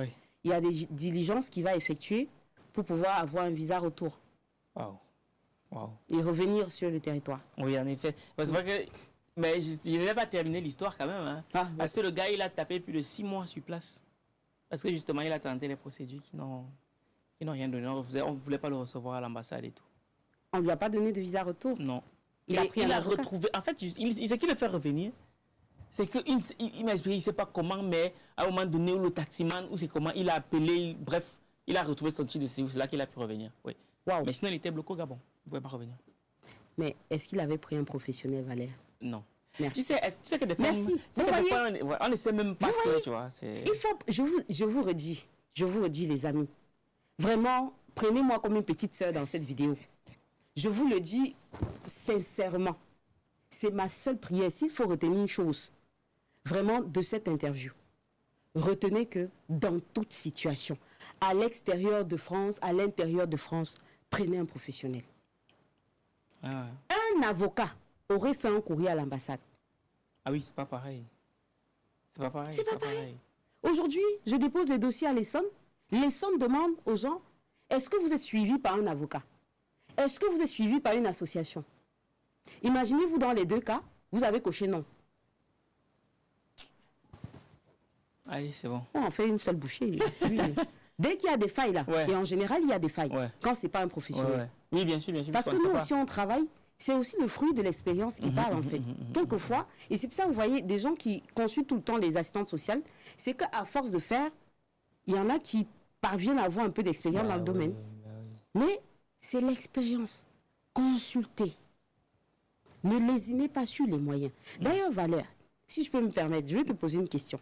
il y a des diligences qu'il va effectuer pour pouvoir avoir un visa retour. Et revenir sur le territoire. Oui, en effet. C'est vrai que... Mais je n'ai pas terminé l'histoire quand même. Hein. Parce que le gars, il a tapé plus de 6 mois sur place. Parce que justement, il a tenté les procédures qui n'ont rien donné. On ne voulait pas le recevoir à l'ambassade et tout. On ne lui a pas donné de visa retour? Non. Il a retrouvé... En fait, ce qui le fait revenir, c'est qu'il m'a expliqué, il ne sait pas comment, mais à un moment donné, le taximan, ou c'est comment, il a appelé, bref, il a retrouvé son titre de séjour, c'est là qu'il a pu revenir. Oui. Wow. Mais sinon, il était bloqué au Gabon. Il ne pouvait pas revenir. Mais est-ce qu'il avait pris un professionnel, Valère? Non. Merci. Tu sais que des fois, on ne sait même pas ce que, tu vois. Il faut, je vous redis, les amis, vraiment, prenez-moi comme une petite sœur dans cette vidéo. Je vous le dis sincèrement. C'est ma seule prière. S'il faut retenir une chose, vraiment, de cette interview, retenez que dans toute situation, à l'extérieur de France, à l'intérieur de France, prenez un professionnel. Un avocat aurait fait un courrier à l'ambassade. Ah oui, c'est pas pareil. C'est pas pareil. C'est pas pareil. Aujourd'hui, je dépose les dossiers à l'Essonne. L'Essonne demande aux gens, est-ce que vous êtes suivi par un avocat? Est-ce que vous êtes suivi par une association? Imaginez-vous dans les deux cas, vous avez coché non. Allez, c'est bon. On fait une seule bouchée. Dès qu'il y a des failles là, et en général, il y a des failles, quand ce n'est pas un professionnel. Oui, bien sûr, bien sûr. Parce que nous aussi, on travaille, c'est aussi le fruit de l'expérience qui parle, en fait. Quelquefois, et c'est pour ça que vous voyez des gens qui consultent tout le temps les assistantes sociales, c'est qu'à force de faire, il y en a qui parviennent à avoir un peu d'expérience dans le domaine. Mais c'est l'expérience. Consultez. Ne lésinez pas sur les moyens. D'ailleurs, Valère, si je peux me permettre, je vais te poser une question.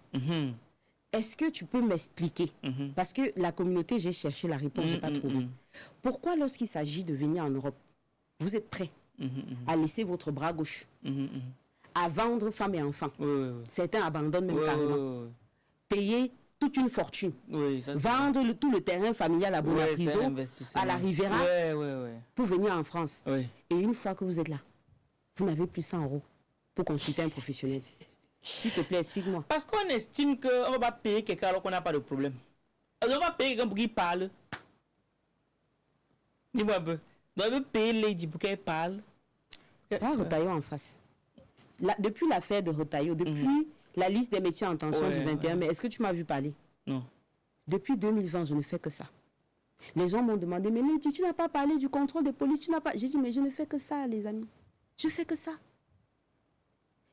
Est-ce que tu peux m'expliquer? Parce que la communauté, j'ai cherché la réponse, je n'ai pas trouvé. Pourquoi, lorsqu'il s'agit de venir en Europe, vous êtes prêts à laisser votre bras gauche, à vendre femmes et enfants? Certains abandonnent même carrément. Payer toute une fortune. Vendre tout le terrain familial à Bonapriso, à la Riviera, pour venir en France. Et une fois que vous êtes là, vous n'avez plus 100 € pour consulter un professionnel. S'il te plaît, explique-moi. Parce qu'on estime qu'on ne va pas payer quelqu'un alors qu'on n'a pas de problème. On va payer quelqu'un pour qu'il parle. Dis-moi un peu. On va payer Lady pour qu'elle parle. Retailleau en face. Depuis l'affaire de Retailleau, depuis la liste des métiers en tension du 21 mai, est-ce que tu m'as vu parler? Non. Depuis 2020, je ne fais que ça. Les gens m'ont demandé, mais Lady, tu n'as pas parlé du contrôle des polices, tu n'as pas... J'ai dit, mais je ne fais que ça, les amis. Je fais que ça.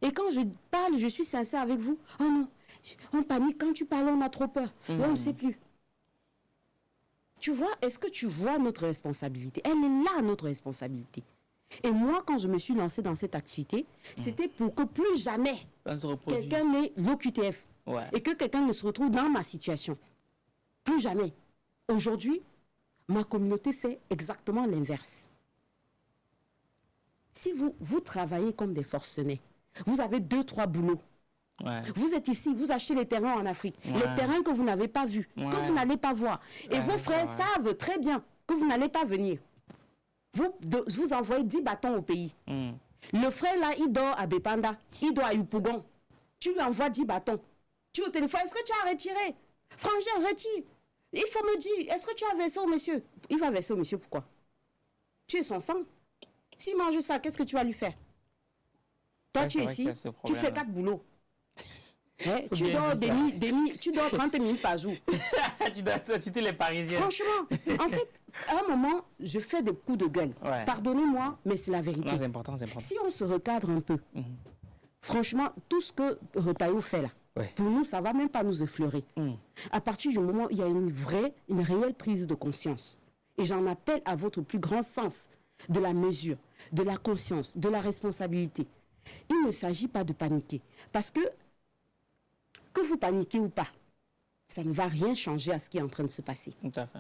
Et quand je parle, je suis sincère avec vous. Oh non, on panique. Quand tu parles, on a trop peur. On ne sait plus. Tu vois, est-ce que tu vois notre responsabilité? Elle est là, notre responsabilité. Et moi, quand je me suis lancée dans cette activité, c'était pour que plus jamais quelqu'un n'ait l'OQTF. Et que quelqu'un ne se retrouve dans ma situation. Plus jamais. Aujourd'hui, ma communauté fait exactement l'inverse. Si vous travaillez comme des forcenés, vous avez 2-3 boulots. Vous êtes ici, vous achetez les terrains en Afrique. Les terrains que vous n'avez pas vus, que vous n'allez pas voir. Et vos frères savent très bien que vous n'allez pas venir. Vous envoyez 10 bâtons au pays. Le frère, là, il dort à Bepanda. Il dort à Yopougon. Tu lui envoies 10 bâtons. Tu au téléphone, est-ce que tu as retiré? Frangin, retire. Il faut me dire, est-ce que tu as versé au monsieur? Il va verser au monsieur, pourquoi? Tu es son sang. S'il mange ça, qu'est-ce que tu vas lui faire? Toi, Ouais, tu es ici, tu fais 4 boulots. Ouais, tu dors 30 minutes par jour. Tu dois citer les Parisiens. Franchement, en fait, à un moment, je fais des coups de gueule. Ouais. Pardonnez-moi, mais c'est la vérité. Non, c'est important, c'est important. Si on se recadre un peu, franchement, tout ce que Retailleau fait là, Ouais. pour nous, ça ne va même pas nous effleurer. À partir du moment où il y a une réelle prise de conscience, et j'en appelle à votre plus grand sens de la mesure, de la conscience, de la responsabilité. Il ne s'agit pas de paniquer. Parce que vous paniquez ou pas, ça ne va rien changer à ce qui est en train de se passer. Tout à fait.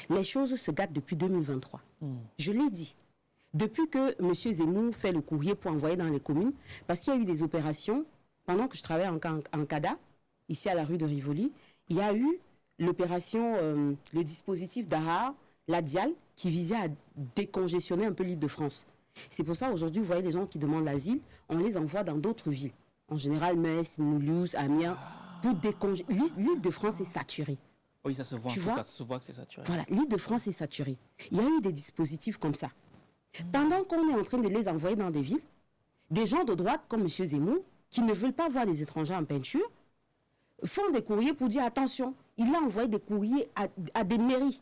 Les choses se gâtent depuis 2023. Je l'ai dit. Depuis que M. Zemmour fait le courrier pour envoyer dans les communes, parce qu'il y a eu des opérations, pendant que je travaillais en CADA, ici à la rue de Rivoli, il y a eu l'opération, le dispositif d'ARA, la DIAL, qui visait à décongestionner un peu l'île de France. C'est pour ça, aujourd'hui, vous voyez les gens qui demandent l'asile, on les envoie dans d'autres villes. En général, Metz, Mulhouse, Amiens, pour décongestionner. L'île de France est saturée. Oui, ça se voit. Tu en tout vois? cas, ça se voit que c'est saturé. Voilà, l'île de France est saturée. Il y a eu des dispositifs comme ça. Pendant qu'on est en train de les envoyer dans des villes, des gens de droite comme M. Zemmour, qui ne veulent pas voir les étrangers en peinture, font des courriers pour dire attention, il a envoyé des courriers à des mairies.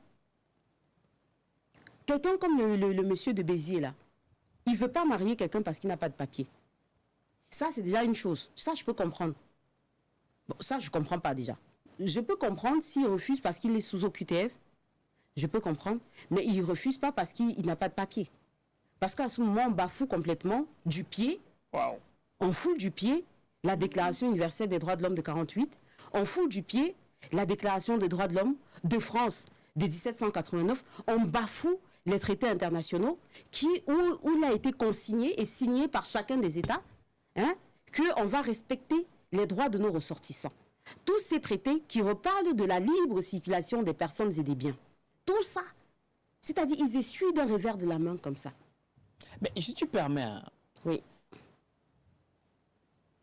Quelqu'un comme le monsieur de Béziers, là, il ne veut pas marier quelqu'un parce qu'il n'a pas de papier. Ça, c'est déjà une chose. Ça, je peux comprendre. Bon, ça, je ne comprends pas déjà. Je peux comprendre s'il refuse parce qu'il est sous OQTF. Je peux comprendre. Mais il ne refuse pas parce qu'il n'a pas de papier. Parce qu'à ce moment, on bafoue complètement du pied. Waouh. On foule du pied la Déclaration universelle des droits de l'homme de 48. On foule du pied la Déclaration des droits de l'homme de France de 1789. On bafoue les traités internationaux où il a été consigné et signé par chacun des États, hein, qu'on va respecter les droits de nos ressortissants. Tous ces traités qui reparlent de la libre circulation des personnes et des biens. Tout ça, c'est-à-dire ils essuient d'un revers de la main comme ça. Mais si tu permets, hein, Oui.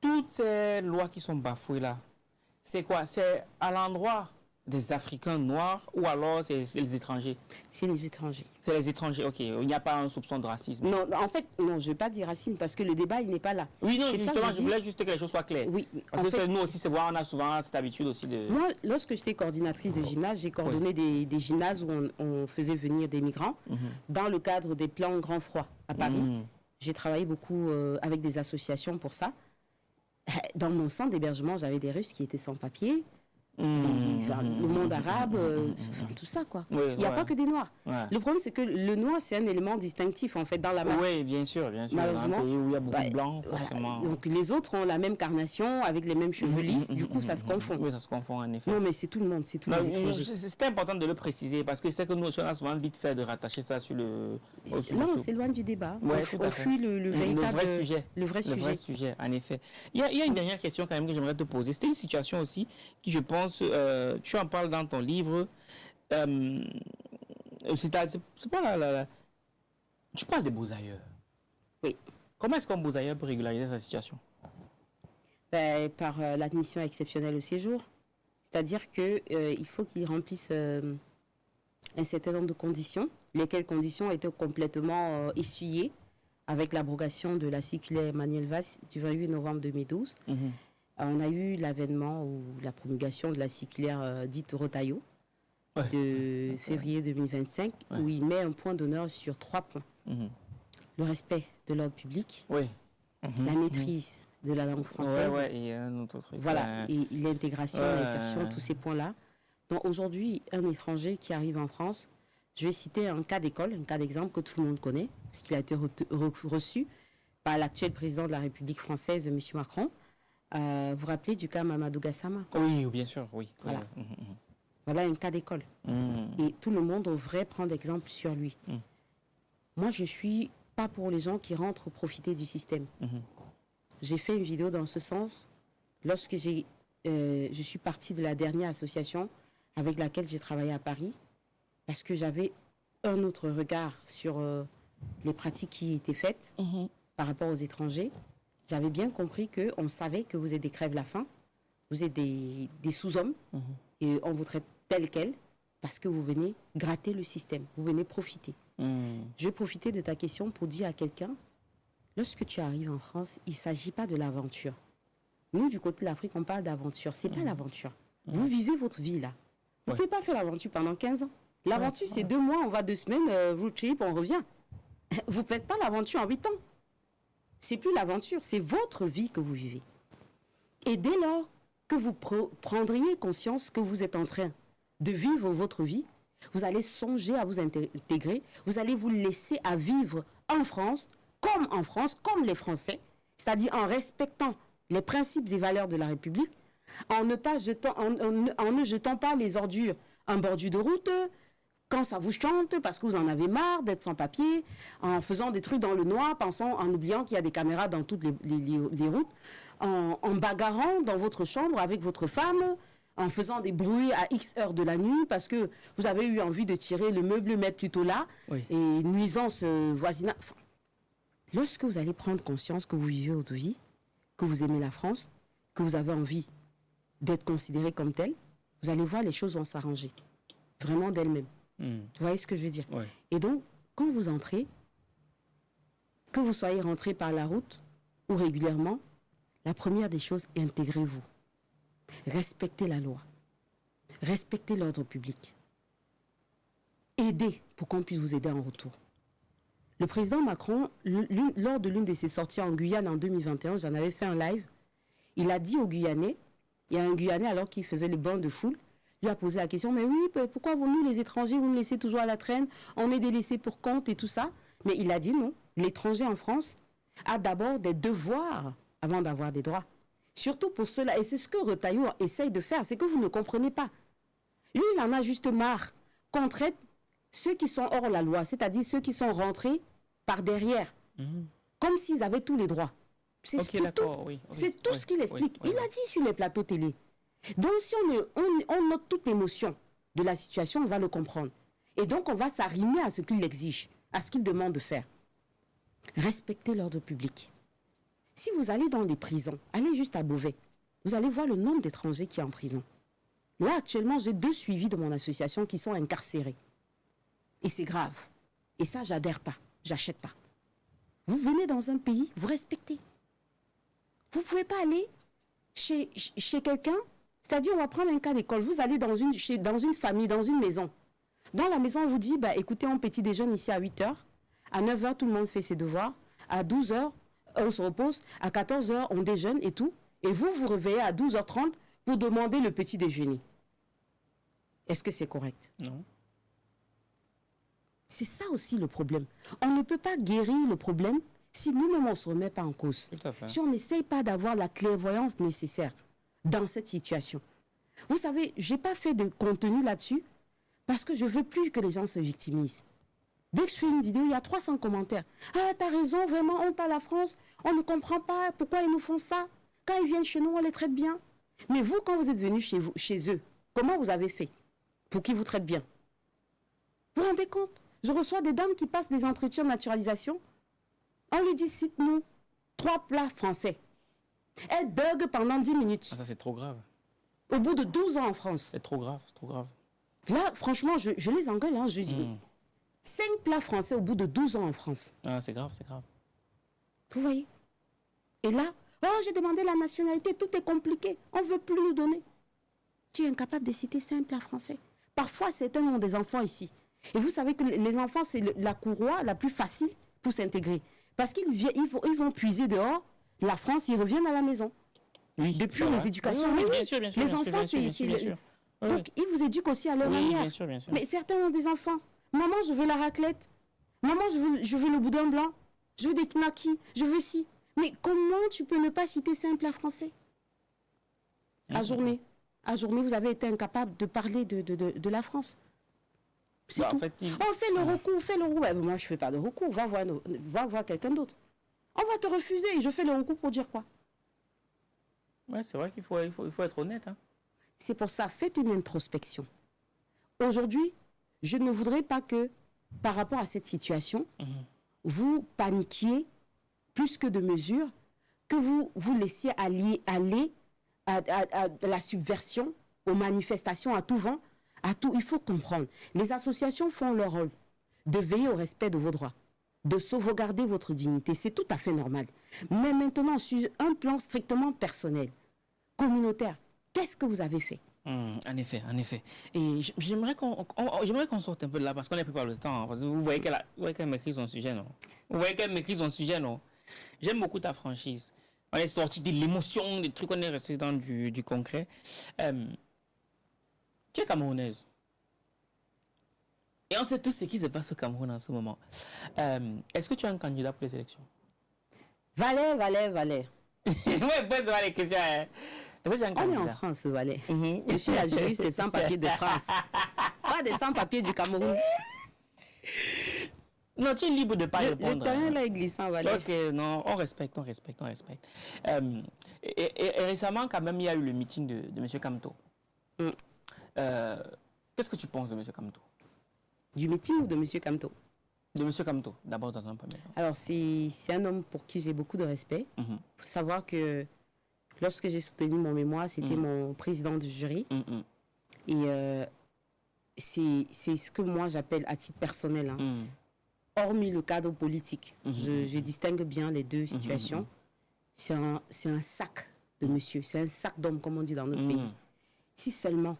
toutes ces lois qui sont bafouées là, c'est quoi? C'est à l'endroit des Africains noirs ou alors c'est les étrangers? C'est les étrangers. C'est les étrangers, ok. Il n'y a pas un soupçon de racisme. Non, en fait, non, je ne vais pas dire racine parce que le débat, il n'est pas là. Oui, non, C'est ça justement, que je voulais juste que les choses soient claires. Oui, Parce en que fait, nous aussi, c'est voir, on a souvent cette habitude aussi de... moi, lorsque j'étais coordinatrice de gymnase, j'ai coordonné des gymnases où on faisait venir des migrants dans le cadre des plans Grand Froid à Paris. J'ai travaillé beaucoup avec des associations pour ça. Dans mon centre d'hébergement, j'avais des Russes qui étaient sans papier. Le monde arabe, enfin, tout ça quoi. Oui, il n'y a pas que des noirs. Ouais. Le problème c'est que le noir c'est un élément distinctif en fait dans la masse. Oui, bien sûr, bien sûr. Dans un Malheureusement, pays où il y a beaucoup de blancs, voilà. forcément. Donc les autres ont la même carnation avec les mêmes cheveux lisses, du coup ça se confond. Oui, ça se confond en effet. Non mais c'est tout le monde, c'est tous les étrangers. C'était important de le préciser parce que c'est que nous aussi on a souvent vite fait de rattacher ça sur le... Là on s'éloigne du débat, Ouais, on tout à fait. fuit le véritable... vrai sujet. Le vrai Le vrai sujet. sujet, en effet. Il y a une dernière question quand même que j'aimerais te poser. C'était une situation aussi qui, je pense, tu en parles dans ton livre. C'est pas tu parles des beaux-ailleurs. Oui. Comment est-ce qu'un beaux-ailleurs peut régulariser sa situation? Par l'admission exceptionnelle au séjour. C'est-à-dire qu'il faut qu'ils remplissent un certain nombre de conditions, lesquelles conditions ont été complètement essuyées avec l'abrogation de la circulaire Manuel Valls du 28 novembre 2012. On a eu l'avènement ou la promulgation de la circulaire dite Retailleau de février 2025, où il met un point d'honneur sur 3 points. Le respect de l'ordre public, la maîtrise de la langue française, et un autre truc. voilà, et l'intégration, l'insertion, tous ces points-là. Donc aujourd'hui, un étranger qui arrive en France, je vais citer un cas d'école, un cas d'exemple que tout le monde connaît, parce qu'il a été reçu par l'actuel président de la République française, M. Macron. Vous vous rappelez du cas Mamadou Gassama? Oui, bien sûr, oui. Voilà. Voilà un cas d'école. Et tout le monde devrait prendre exemple sur lui. Moi, je ne suis pas pour les gens qui rentrent profiter du système. J'ai fait une vidéo dans ce sens lorsque je suis partie de la dernière association avec laquelle j'ai travaillé à Paris, parce que j'avais un autre regard sur les pratiques qui étaient faites par rapport aux étrangers, j'avais bien compris qu'on savait que vous êtes des crèves-la-faim, vous êtes des sous-hommes, et on vous traite tel quel, parce que vous venez gratter le système, vous venez profiter. Je vais profiter de ta question pour dire à quelqu'un, lorsque tu arrives en France, il ne s'agit pas de l'aventure. Nous, du côté de l'Afrique, on parle d'aventure. Ce n'est pas l'aventure. Vous vivez votre vie là. Vous ne pouvez pas faire l'aventure pendant 15 ans. L'aventure, c'est 2 mois, on va 2 semaines, road trip, on revient. Vous ne faites pas l'aventure en 8 ans. C'est plus l'aventure, c'est votre vie que vous vivez. Et dès lors que vous prendriez conscience que vous êtes en train de vivre votre vie, vous allez songer à vous intégrer, vous allez vous laisser à vivre en France, comme les Français, c'est-à-dire en respectant les principes et valeurs de la République, en ne jetant pas les ordures en bordure de route, quand ça vous chante, parce que vous en avez marre d'être sans papier, en faisant des trucs dans le noir, en oubliant qu'il y a des caméras dans toutes les routes, en bagarrant dans votre chambre avec votre femme, en faisant des bruits à X heures de la nuit, parce que vous avez eu envie de tirer le meuble, le mettre plutôt là, et nuisance voisinage. Enfin, lorsque vous allez prendre conscience que vous vivez votre vie, que vous aimez la France, que vous avez envie d'être considéré comme tel, vous allez voir les choses vont s'arranger, vraiment d'elles-mêmes. Vous voyez ce que je veux dire? Et donc, quand vous entrez, que vous soyez rentré par la route ou régulièrement, la première des choses, intégrez-vous. Respectez la loi. Respectez l'ordre public. Aidez pour qu'on puisse vous aider en retour. Le président Macron, lors de l'une de ses sorties en Guyane en 2021, j'en avais fait un live, il a dit aux Guyanais, il y a un Guyanais alors qu'il faisait le bain de foule, lui a posé la question, mais oui, pourquoi nous les étrangers, vous nous laissez toujours à la traîne, on est des laissés pour compte et tout ça. Mais il a dit non, l'étranger en France a d'abord des devoirs avant d'avoir des droits. Surtout pour cela, et c'est ce que Retailleau essaye de faire, c'est que vous ne comprenez pas. Lui, il en a juste marre qu'on traite ceux qui sont hors la loi, c'est-à-dire ceux qui sont rentrés par derrière, comme s'ils avaient tous les droits. C'est tout ce qu'il explique. Il a dit sur les plateaux télé. Donc, si on note toute émotion de la situation, on va le comprendre. Et donc, on va s'arrimer à ce qu'il exige, à ce qu'il demande de faire. Respectez l'ordre public. Si vous allez dans les prisons, allez juste à Beauvais, vous allez voir le nombre d'étrangers qui sont en prison. Là, actuellement, j'ai 2 suivis de mon association qui sont incarcérés. Et c'est grave. Et ça, j'adhère pas, j'achète pas. Vous venez dans un pays, vous respectez. Vous ne pouvez pas aller chez quelqu'un, c'est-à-dire on va prendre un cas d'école, vous allez dans une famille, dans une maison. Dans la maison, on vous dit, écoutez, on petit déjeune ici à 8h, à 9h, tout le monde fait ses devoirs, à 12h, on se repose, à 14h, on déjeune et tout, et vous vous réveillez à 12h30 pour demander le petit déjeuner. Est-ce que c'est correct? Non. C'est ça aussi le problème. On ne peut pas guérir le problème si nous-mêmes on ne se remet pas en cause. Si on n'essaye pas d'avoir la clairvoyance nécessaire dans cette situation. Vous savez, je n'ai pas fait de contenu là-dessus parce que je ne veux plus que les gens se victimisent. Dès que je fais une vidéo, il y a 300 commentaires. Ah, t'as raison, vraiment, honte à la France. On ne comprend pas pourquoi ils nous font ça. Quand ils viennent chez nous, on les traite bien. Mais vous, quand vous êtes venus chez eux, comment vous avez fait pour qu'ils vous traitent bien? Vous vous rendez compte? Je reçois des dames qui passent des entretiens de naturalisation. On lui dit, cite-nous 3 plats français. Elle bug pendant 10 minutes. Ah, ça, c'est trop grave. Au bout de 12 ans en France. C'est trop grave, c'est trop grave. Là, franchement, je les engueule. Je dis, 5 plats français au bout de 12 ans en France. Ah, c'est grave, c'est grave. Vous voyez? Et là, j'ai demandé la nationalité, tout est compliqué. On ne veut plus nous donner. Tu es incapable de citer 5 plats français. Parfois, certains ont des enfants ici. Et vous savez que les enfants, c'est la courroie la plus facile pour s'intégrer. Parce qu'ils vont puiser dehors. La France, ils reviennent à la maison. Oui, depuis les éducations. Oui, bien sûr, bien sûr. Les enfants, c'est... Donc, ils vous éduquent aussi à leur manière. Bien sûr, bien sûr. Mais certains ont des enfants. Maman, je veux la raclette. Maman, je veux le boudin blanc. Je veux des knackis. Je veux ci. Mais comment tu peux ne pas citer 5 plats français? À journée, vous avez été incapable de parler de la France. C'est tout. En fait, on fait le recours, moi, je ne fais pas de recours. Va voir quelqu'un d'autre. On va te refuser. Je fais le recours pour dire quoi? Ouais, c'est vrai qu'il faut être honnête. Hein. C'est pour ça, faites une introspection. Aujourd'hui, je ne voudrais pas que, par rapport à cette situation, vous paniquiez plus que de mesures, que vous vous laissiez aller à la subversion, aux manifestations, à tout vent, à tout. Il faut comprendre. Les associations font leur rôle de veiller au respect de vos droits, de sauvegarder votre dignité. C'est tout à fait normal. Mais maintenant, sur un plan strictement personnel, communautaire, qu'est-ce que vous avez fait? En effet. Et j'aimerais qu'on sorte un peu de là parce qu'on est pris par le temps. Parce que vous voyez qu'elle maîtrise son sujet, non? Vous voyez qu'elle maîtrise son sujet, non? J'aime beaucoup ta franchise. On est sorti de l'émotion, des trucs, on est resté dans du concret. Tu es camerounaise. Et on sait tous ce qui se passe au Cameroun en ce moment. Est-ce que tu es un candidat pour les élections? Valais. Ouais, pose-moi les questions. Hein. Est-ce que tu es un candidat? On est en France, Valais. Je suis la juriste des sans-papiers de France. Pas des sans-papiers du Cameroun. Non, tu es libre de ne pas répondre. Le terrain là est glissant, Valais. Ok, non, on respecte. Et récemment, quand même, il y a eu le meeting de M. Kamto. Qu'est-ce que tu penses de M. Kamto? Du meeting ou de M. Kamto? De M. Kamto, d'abord dans un premier temps. Alors, c'est un homme pour qui j'ai beaucoup de respect. Il faut savoir que lorsque j'ai soutenu mon mémoire, c'était mon président du jury. Et c'est ce que moi j'appelle à titre personnel. Hein. Hormis le cadre politique, je distingue bien les deux situations. C'est un sac de monsieur, c'est un sac d'homme, comme on dit dans notre pays. Si seulement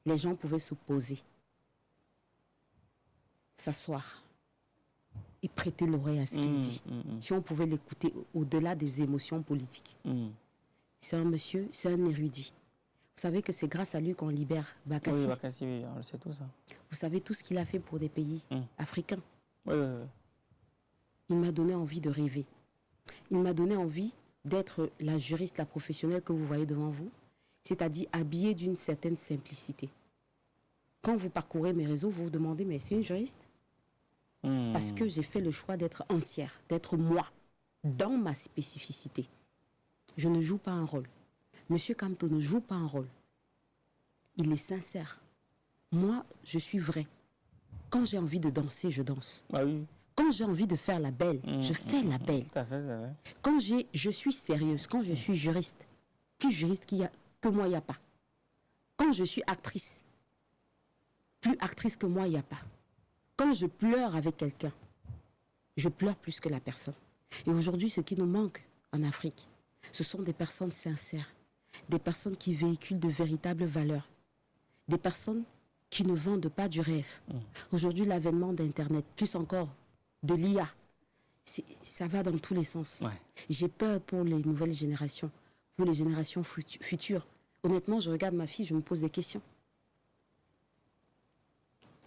les gens pouvaient se poser, s'asseoir et prêter l'oreille à ce qu'il dit, si on pouvait l'écouter au-delà des émotions politiques. C'est un monsieur, c'est un érudit. Vous savez que c'est grâce à lui qu'on libère Bakassi. Oui, Bakassi, oui, on le sait tout ça. Vous savez tout ce qu'il a fait pour des pays africains. Oui. Il m'a donné envie de rêver. Il m'a donné envie d'être la juriste, la professionnelle que vous voyez devant vous, c'est-à-dire habillée d'une certaine simplicité. Quand vous parcourez mes réseaux, vous vous demandez, mais c'est une juriste? Parce que j'ai fait le choix d'être entière, d'être moi, dans ma spécificité. Je ne joue pas un rôle. Monsieur Kamto ne joue pas un rôle. Il est sincère. Moi, je suis vrai. Quand j'ai envie de danser, je danse. Ah oui. Quand j'ai envie de faire la belle, je fais la belle. Tout à fait, c'est vrai. Quand je suis sérieuse, quand je suis juriste, plus juriste que moi, il n'y a pas. Quand je suis actrice, plus actrice que moi, il n'y a pas. Quand je pleure avec quelqu'un, je pleure plus que la personne. Et aujourd'hui, ce qui nous manque en Afrique, ce sont des personnes sincères, des personnes qui véhiculent de véritables valeurs, des personnes qui ne vendent pas du rêve. Aujourd'hui, l'avènement d'Internet, plus encore de l'IA, ça va dans tous les sens. Ouais. J'ai peur pour les nouvelles générations, pour les générations futures. Honnêtement, je regarde ma fille, je me pose des questions.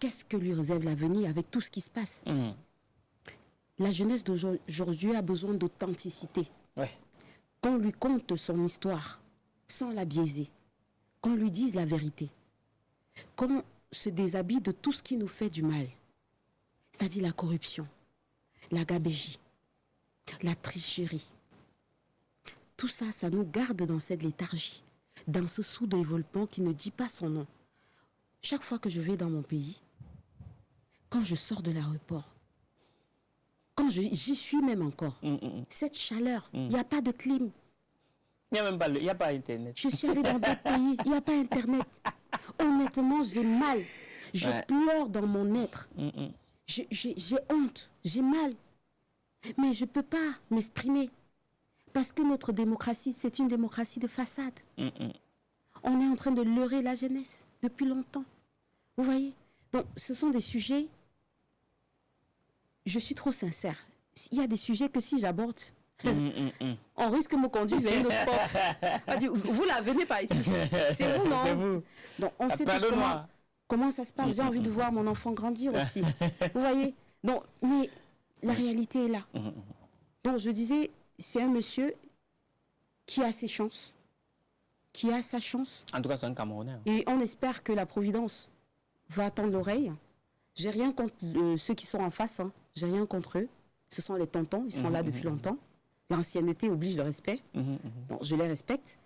Qu'est-ce que lui réserve l'avenir avec tout ce qui se passe? La jeunesse d'aujourd'hui a besoin d'authenticité. Ouais. Qu'on lui conte son histoire sans la biaiser. Qu'on lui dise la vérité. Qu'on se déshabille de tout ce qui nous fait du mal. C'est-à-dire la corruption, la gabégie, la tricherie. Tout ça, ça nous garde dans cette léthargie, dans ce sous-développement qui ne dit pas son nom. Chaque fois que je vais dans mon pays, quand je sors de l'aéroport, quand j'y suis même encore, cette chaleur, il n'y a pas de clim. Il n'y a même pas, il n'y a pas Internet. Je suis allée dans d'autres pays, il n'y a pas Internet. Honnêtement, j'ai mal. Je pleure dans mon être. J'ai honte, j'ai mal. Mais je ne peux pas m'exprimer. Parce que notre démocratie, c'est une démocratie de façade. On est en train de leurrer la jeunesse depuis longtemps. Vous voyez? Donc, ce sont des sujets... Je suis trop sincère. Il y a des sujets que si j'aborde, on risque de me conduire vers une autre porte. On dit, vous là, venez pas ici. C'est vous, non? C'est vous. Donc, on sait tous comment ça se passe. J'ai envie de voir mon enfant grandir aussi. Vous voyez? Donc, mais la réalité est là. Donc, je disais, c'est un monsieur qui a ses chances, qui a sa chance. En tout cas, c'est un Camerounais. Et on espère que la Providence va tendre l'oreille. J'ai rien contre ceux qui sont en face. J'ai rien contre eux. Ce sont les tontons, ils sont là depuis longtemps. L'ancienneté oblige le respect. Donc, je les respecte.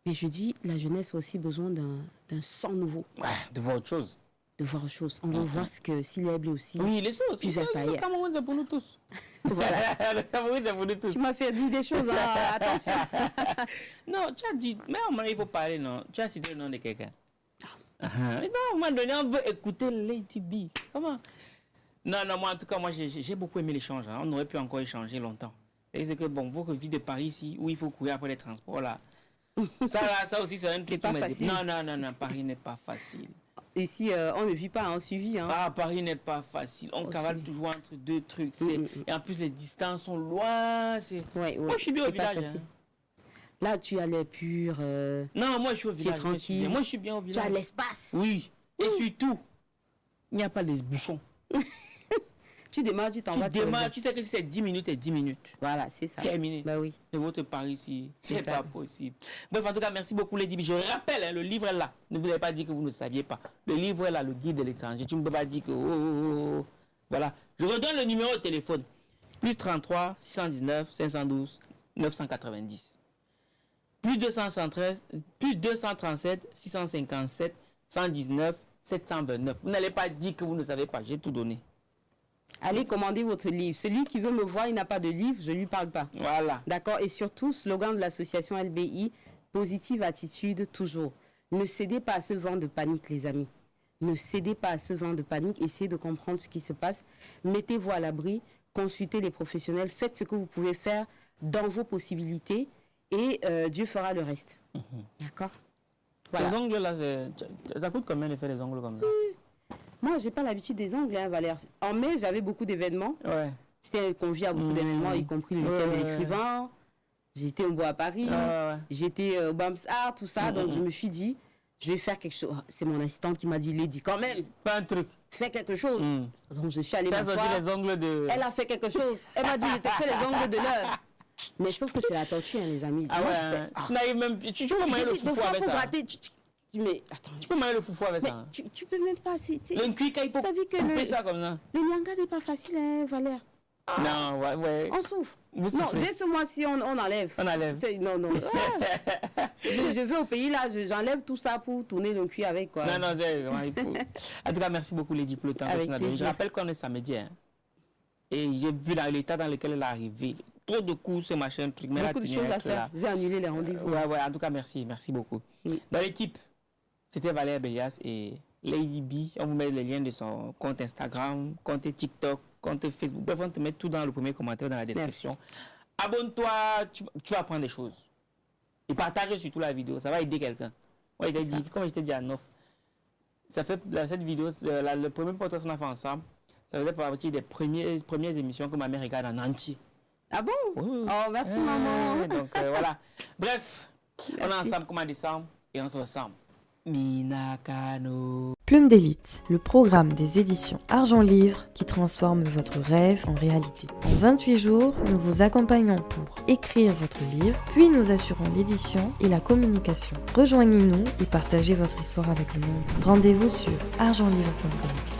Mais je dis, la jeunesse a aussi besoin d'un sang nouveau. Ouais, de voir autre chose. de voir autre chose. On veut voir ce que Silèble aussi. Oui, les choses. Le Cameroun, c'est pour nous tous. Voilà. Le Cameroun, c'est pour nous tous. Tu m'as fait dire des choses, hein. Attention. Non, tu as dit, mais à un moment, il faut parler, non? Tu as cité le nom de quelqu'un. Non, à un moment donné, on veut écouter Lady B. Comment? Non, moi, en tout cas, moi, j'ai beaucoup aimé l'échange. Hein. On aurait pu encore échanger longtemps. Et c'est que, bon, vous que vivez de Paris ici, où il faut courir après les transports, là. Ça aussi, c'est un truc qui pas facile. Non, Paris n'est pas facile. Ici, on ne vit pas en suivi. Hein. Paris n'est pas facile. On cavale toujours entre deux trucs. Et en plus, les distances sont loin. Ouais, moi, je suis bien au village. Hein. Là, tu as l'air pur. Non, moi, je suis au village. Tu es tranquille. Moi, je suis bien au village. Tu as l'espace. Oui. Et surtout, il n'y a pas les bouchons. Tu démarres, tu t'en vas. Tu sais que si c'est 10 minutes, c'est 10 minutes. Voilà, c'est ça. Terminé. Bah oui. Et votre Paris ici, c'est pas possible. Bref, en tout cas, merci beaucoup, Lady B. Je rappelle, hein, le livre est là. Ne vous avez pas dit que vous ne saviez pas. Le livre est là, le guide de l'étranger. Tu ne peux pas dire que. Voilà. Je redonne le numéro de téléphone. Plus 33 619 512 990. Plus 237 657 119 729. Vous n'allez pas dire que vous ne savez pas. J'ai tout donné. Allez commander votre livre. Celui qui veut me voir, il n'a pas de livre, je ne lui parle pas. Voilà. D'accord. Et surtout, slogan de l'association LBI, positive attitude toujours. Ne cédez pas à ce vent de panique, les amis. Ne cédez pas à ce vent de panique. Essayez de comprendre ce qui se passe. Mettez-vous à l'abri. Consultez les professionnels. Faites ce que vous pouvez faire dans vos possibilités. Et Dieu fera le reste. D'accord. Voilà. Les ongles, là, ça coûte combien de faire les ongles comme ça? Moi, je n'ai pas l'habitude des ongles, hein, Valère. En mai, j'avais beaucoup d'événements. Ouais. J'étais conviée à beaucoup d'événements, y compris le week-end de l'écrivain. J'étais au bois à Paris. J'étais au Bams Art, tout ça. Donc, je me suis dit, je vais faire quelque chose. C'est mon assistante qui m'a dit, Lady, quand même. Pas un truc. Fais quelque chose. Donc, je suis allée m'asseoir. Les ongles de... Elle a fait quelque chose. Elle m'a dit, je t'ai fait les ongles de l'heure. Mais sauf que c'est la torture, hein, les amis. Ah moi, ouais. Tu n'arrives même... Tu peux manger le foufou avec ça. Mais attends, tu peux manger le foufou avec ça. Tu peux même pas. Le cuit, il faut couper ça comme ça. Le nyanga n'est pas facile, hein, Valère. Non, ouais. On souffre. Vous souffrez. Non, dès ce mois-ci, on enlève. On enlève. Non. Je vais au pays, là, j'enlève tout ça pour tourner le cuit avec, quoi. Non, c'est vraiment, il faut. En tout cas, merci beaucoup, Lady, pour le temps. Je rappelle qu'on est samedi. Hein. Et j'ai vu dans l'état dans lequel elle est arrivée. Trop de coups, ce machin, truc. Mais beaucoup de choses à faire. J'ai annulé les rendez-vous. Ouais, en tout cas, merci beaucoup. Dans l'équipe, c'était Valère Bélias et Lady B. On vous met les liens de son compte Instagram, compte TikTok, compte Facebook. Bref, on te met tout dans le premier commentaire dans la description. Merci. Abonne-toi, tu vas apprendre des choses. Et partage surtout la vidéo, ça va aider quelqu'un. Ouais, comme je t'ai dit à Nof, ça fait cette vidéo, le premier podcast qu'on a fait ensemble, ça faisait partie des premières émissions que ma mère regarde en entier. Ah bon? Oui. Oh, merci maman. Donc voilà. Bref, on est ensemble comme en décembre et on se ressemble. Minakano. Plume d'élite, le programme des éditions Argent Livre qui transforme votre rêve en réalité. En 28 jours, nous vous accompagnons pour écrire votre livre, puis nous assurons l'édition et la communication. Rejoignez-nous et partagez votre histoire avec le monde. Rendez-vous sur argentlivre.com.